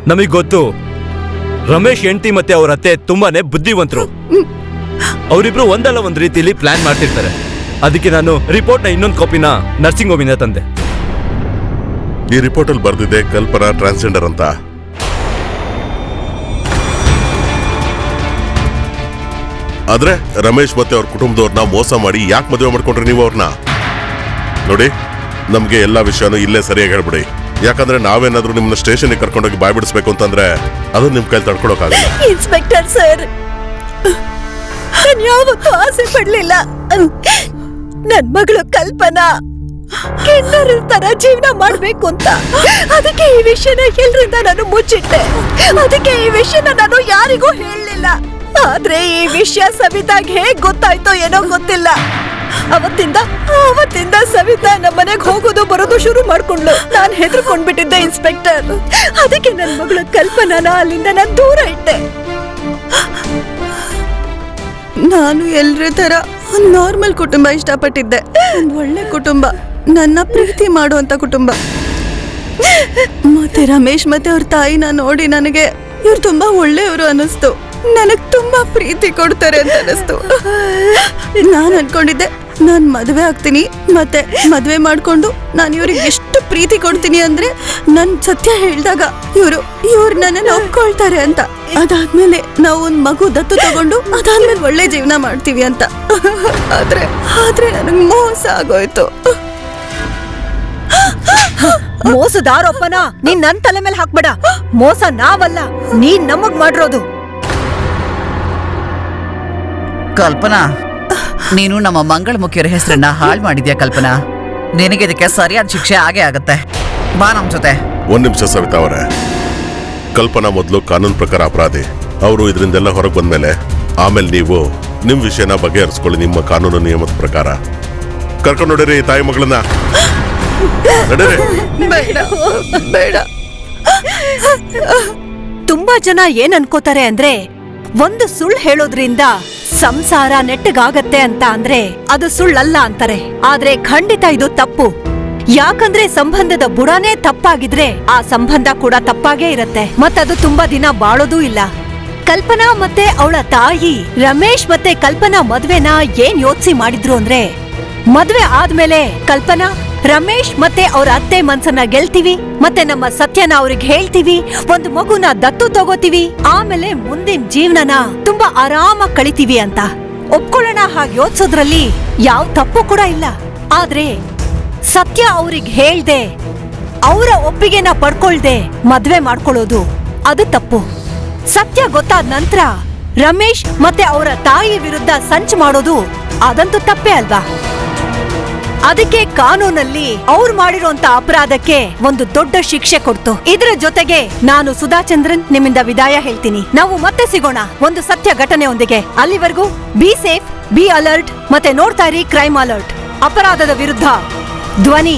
ನಮಗ್ ಗೊತ್ತು ರಮೇಶ್ ಹೆಂಡತಿ ಮತ್ತೆ ಅವ್ರ ಅತ್ತೆ ತುಂಬಾನೇ ಬುದ್ಧಿವಂತರು. ಅವರಿಬ್ರು ಒಂದಲ್ಲ ಒಂದ್ ರೀತಿಯಲ್ಲಿ ಪ್ಲಾನ್ ಮಾಡ್ತಿರ್ತಾರೆ. ಅದಕ್ಕೆ ನಾನು ರಿಪೋರ್ಟ್ನ ಇನ್ನೊಂದು ಕಾಪಿನ ನರ್ಸಿಂಗ್ ಹೋಮಿಂದ ತಂದೆ. ಈ ರಿಪೋರ್ಟ್ ಅಲ್ಲಿ ಬರ್ದಿದೆ ಕಲ್ಪನಾ ಟ್ರಾನ್ಸ್ಜೆಂಡರ್ ಅಂತ. ಆದ್ರೆ ರಮೇಶ್ ಮತ್ತೆ ಅವ್ರ ಕುಟುಂಬದವ್ರನ್ನ ಮೋಸ ಮಾಡಿ ಯಾಕೆ ಮದುವೆ ಮಾಡ್ಕೊಂಡ್ರಿ ನೀವು ಅವ್ರನ್ನ? ನೋಡಿ, ನಮ್ಗೆ ಎಲ್ಲಾ ವಿಷಯನೂ ಇಲ್ಲೇ ಸರಿಯಾಗಿ ಹೇಳ್ಬಿಡಿ. ಯಾಕಂದ್ರೆ ನಾವೇನಾದ್ರೂ ನಿಮ್ಮನ್ನ ಸ್ಟೇಷನ್ಗೆ ಕರ್ಕೊಂಡೋಗಿ ಬಾಯ್ ಬಿಡಿಸ್ಬೇಕು ಅಂತಂದ್ರೆ ಅದು ನಿಮ್ ಕೈಲಿ ತಡ್ಕೊಳಕ್ಕಾಗಲ್ಲ. ಇನ್ಸ್ಪೆಕ್ಟರ್ ಸರ್, ನಾನು ಯಾವತ್ತೂ ಆಸೆ ಪಡ್ಲಿಲ್ಲ ನನ್ ಮಗಳು ಕಲ್ಪನಾ ಕೆನ್ನರ ತರ ಜೀವನ ಮಾಡ್ಬೇಕು ಅಂತ. ಅದಕ್ಕೆ ಈ ವಿಷಯನ ಎಲ್ರಿಂದ ನಾನು ಮುಚ್ಚಿಟ್ಟೆ. ಅದಕ್ಕೆ ಈ ವಿಷಯನ ನಾನು ಯಾರಿಗೂ ಹೇಳಲಿಲ್ಲ. ಆದ್ರೆ ಈ ವಿಷಯ ಸವಿತಾಗ್ ಹೇಗ್ ಗೊತ್ತಾಯ್ತೋ ಏನೋ ಗೊತ್ತಿಲ್ಲ. ಅವತ್ತಿಂದ ಸವಿತಾ ನಮ್ಮನೆಗೆ ಹೋಗೋದು ಬರೋದು ಶುರು ಮಾಡ್ಕೊಂಡ್ಲು. ನಾನ್ ಹೆದರ್ಕೊಂಡ್ಬಿಟ್ಟಿದ್ದೆ ಇನ್ಸ್ಪೆಕ್ಟರ್. ಅದಕ್ಕೆ ನನ್ ಮಗಳು ಕಲ್ಪನಾನ ಅಲ್ಲಿಂದ ನಾನು ದೂರ ಇಟ್ಟೆ. ನಾನು ಎಲ್ರ ತರ ಒಂದ್ ನಾರ್ಮಲ್ ಕುಟುಂಬ ಇಷ್ಟಪಟ್ಟಿದ್ದೆ. ಒಂದ್ ಒಳ್ಳೆ ಕುಟುಂಬ, ನನ್ನ ಪ್ರೀತಿ ಮಾಡುವಂತ ಕುಟುಂಬ. ಮತ್ತೆ ರಮೇಶ್ ಮತ್ತೆ ಅವ್ರ ತಾಯಿನ ನೋಡಿ ನನಗೆ ಇವ್ರು ತುಂಬಾ ಒಳ್ಳೆಯವರು ಅನ್ನಿಸ್ತು. ನನಗ್ ತುಂಬಾ ಪ್ರೀತಿ ಕೊಡ್ತಾರೆ ಅಂತ ಅನ್ನಿಸ್ತು. ನಾನ್ ಅನ್ಕೊಂಡಿದ್ದೆ ನಾನ್ ಮದ್ವೆ ಆಗ್ತೀನಿ, ಮತ್ತೆ ಮದ್ವೆ ಮಾಡ್ಕೊಂಡು ನಾನು ಇವ್ರಿಗೆ ಎಷ್ಟು ಪ್ರೀತಿ ಕೊಡ್ತೀನಿ ಅಂದ್ರೆ ನನ್ ಸತ್ಯ ಹೇಳಿದಾಗ ಇವ್ರು ನನ್ನನ್ನು ಒಪ್ಕೊಳ್ತಾರೆ ಅಂತ. ಅದಾದ್ಮೇಲೆ ನಾವು ಒಂದ್ ಮಗು ದತ್ತು ತಗೊಂಡು ಅದಾದ್ಮೇಲೆ ಒಳ್ಳೆ ಜೀವನ ಮಾಡ್ತೀವಿ ಅಂತ. ಆದ್ರೆ ನನಗ್ ಮೋಸ ಆಗೋಯ್ತು. ಮೋಸದ ಆರೋಪನ ನೀನ್ ನನ್ ತಲೆ ಮೇಲೆ ಹಾಕ್ಬೇಡ. ಮೋಸ ನಾವಲ್ಲ, ನೀನ್ ನಮಗ್ ಮಾಡಿರೋದು. ಕಲ್ಪನಾ, ನೀನು ನಮ್ಮ ಮಂಗಳಮುಖಿಯರ ಹೆಸರನ್ನ ಹಾಳು ಮಾಡಿದ್ಯಾ ಕಲ್ಪನಾ. ನಿನಗೆ ಇದಕ್ಕೆ ಸರಿಯಾದ ಶಿಕ್ಷೆ ಆಗೇ ಆಗತ್ತೆ. ಬಾ ನಮ್ ಜೊತೆ. ಒಂದ್ ನಿಮಿಷ ಸವಿತಾ ಅವರೇ, ಕಲ್ಪನಾ ಮೊದಲು ಕಾನೂನು ಪ್ರಕಾರ ಅಪರಾಧಿ. ಅವರು ಇದರಿಂದೆಲ್ಲ ಹೊರಗೆ ಬಂದ್ಮೇಲೆ ಆಮೇಲೆ ನೀವು ನಿಮ್ ವಿಷಯನ ಬಗೆಹರಿಸ್ಕೊಳ್ಳಿ ನಿಮ್ಮ ಕಾನೂನು ನಿಯಮದ ಪ್ರಕಾರ. ಕರ್ಕೊಂಡು ನೋಡಿರಿ ತಾಯಿ ಮಗಳನ್ನ. ನಡೀರಿ. ಬೇಡ. ತುಂಬಾ ಜನ ಏನ್ ಅನ್ಕೋತಾರೆ ಅಂದ್ರೆ ಒಂದು ಸುಳ್ಳು ಹೇಳೋದ್ರಿಂದ ಸಂಸಾರ ನೆಟ್ಟಗಾಗತ್ತೆ ಅಂತ ಅಂದ್ರೆ ಅದು ಸುಳ್ಳಲ್ಲ ಅಂತಾರೆ. ಆದ್ರೆ ಖಂಡಿತ ಇದು ತಪ್ಪು. ಯಾಕಂದ್ರೆ ಸಂಬಂಧದ ಬುಡನೇ ತಪ್ಪಾಗಿದ್ರೆ ಆ ಸಂಬಂಧ ಕೂಡ ತಪ್ಪಾಗೇ ಇರತ್ತೆ, ಮತ್ತದು ತುಂಬಾ ದಿನ ಬಾಳೋದೂ ಇಲ್ಲ. ಕಲ್ಪನಾ ಮತ್ತೆ ಅವಳ ತಾಯಿ ರಮೇಶ್ ಮತ್ತೆ ಕಲ್ಪನಾ ಮದ್ವೆನ ಏನ್ ಯೋಚಿಸಿ ಮಾಡಿದ್ರು ಅಂದ್ರೆ, ಮದ್ವೆ ಆದ್ಮೇಲೆ ಕಲ್ಪನಾ ರಮೇಶ್ ಮತ್ತೆ ಅವ್ರ ಅತ್ತೆ ಮನ್ಸನ್ನ ಗೆಲ್ತೀವಿ, ಮತ್ತೆ ನಮ್ಮ ಸತ್ಯನ ಅವ್ರಿಗೆ ಹೇಳ್ತೀವಿ, ಒಂದು ಮಗುನ ದತ್ತು ತಗೋತೀವಿ, ಆಮೇಲೆ ಮುಂದಿನ ಜೀವನನ ತುಂಬಾ ಆರಾಮಾಗಿ ಕಳಿತೀವಿ ಅಂತ ಒಪ್ಕೊಳ್ಳೋಣ. ಹಾಗೆ ಯೋಚಿಸೋದ್ರಲ್ಲಿ ಯಾವ ತಪ್ಪು ಕೂಡ ಇಲ್ಲ. ಆದ್ರೆ ಸತ್ಯ ಅವ್ರಿಗೆ ಹೇಳ್ದೆ ಅವರ ಒಪ್ಪಿಗೆನ ಪಡ್ಕೊಳ್ದೆ ಮದ್ವೆ ಮಾಡ್ಕೊಳ್ಳೋದು ಅದು ತಪ್ಪು. ಸತ್ಯ ಗೊತ್ತಾದ ನಂತರ ರಮೇಶ್ ಮತ್ತೆ ಅವರ ತಾಯಿ ವಿರುದ್ಧ ಸಂಚು ಮಾಡೋದು ಅದಂತೂ ತಪ್ಪೇ ಅಲ್ವಾ? ಅದಕ್ಕೆ ಕಾನೂನಲ್ಲಿ ಅವ್ರು ಮಾಡಿರೋಂತ ಅಪರಾಧಕ್ಕೆ ಒಂದು ದೊಡ್ಡ ಶಿಕ್ಷೆ ಕೊಡ್ತು. ಇದರ ಜೊತೆಗೆ ನಾನು ಸುಧಾಚಂದ್ರನ್ ನಿಮ್ಮಿಂದ ವಿದಾಯ ಹೇಳ್ತೀನಿ. ನಾವು ಮತ್ತೆ ಸಿಗೋಣ ಒಂದು ಸತ್ಯ ಘಟನೆಯೊಂದಿಗೆ. ಅಲ್ಲಿವರೆಗೂ ಬಿ ಸೇಫ್, ಬಿ ಅಲರ್ಟ್, ಮತ್ತೆ ನೋಡ್ತಾ ಇರಿ ಕ್ರೈಮ್ ಅಲರ್ಟ್. ಅಪರಾಧದ ವಿರುದ್ಧ ಧ್ವನಿ.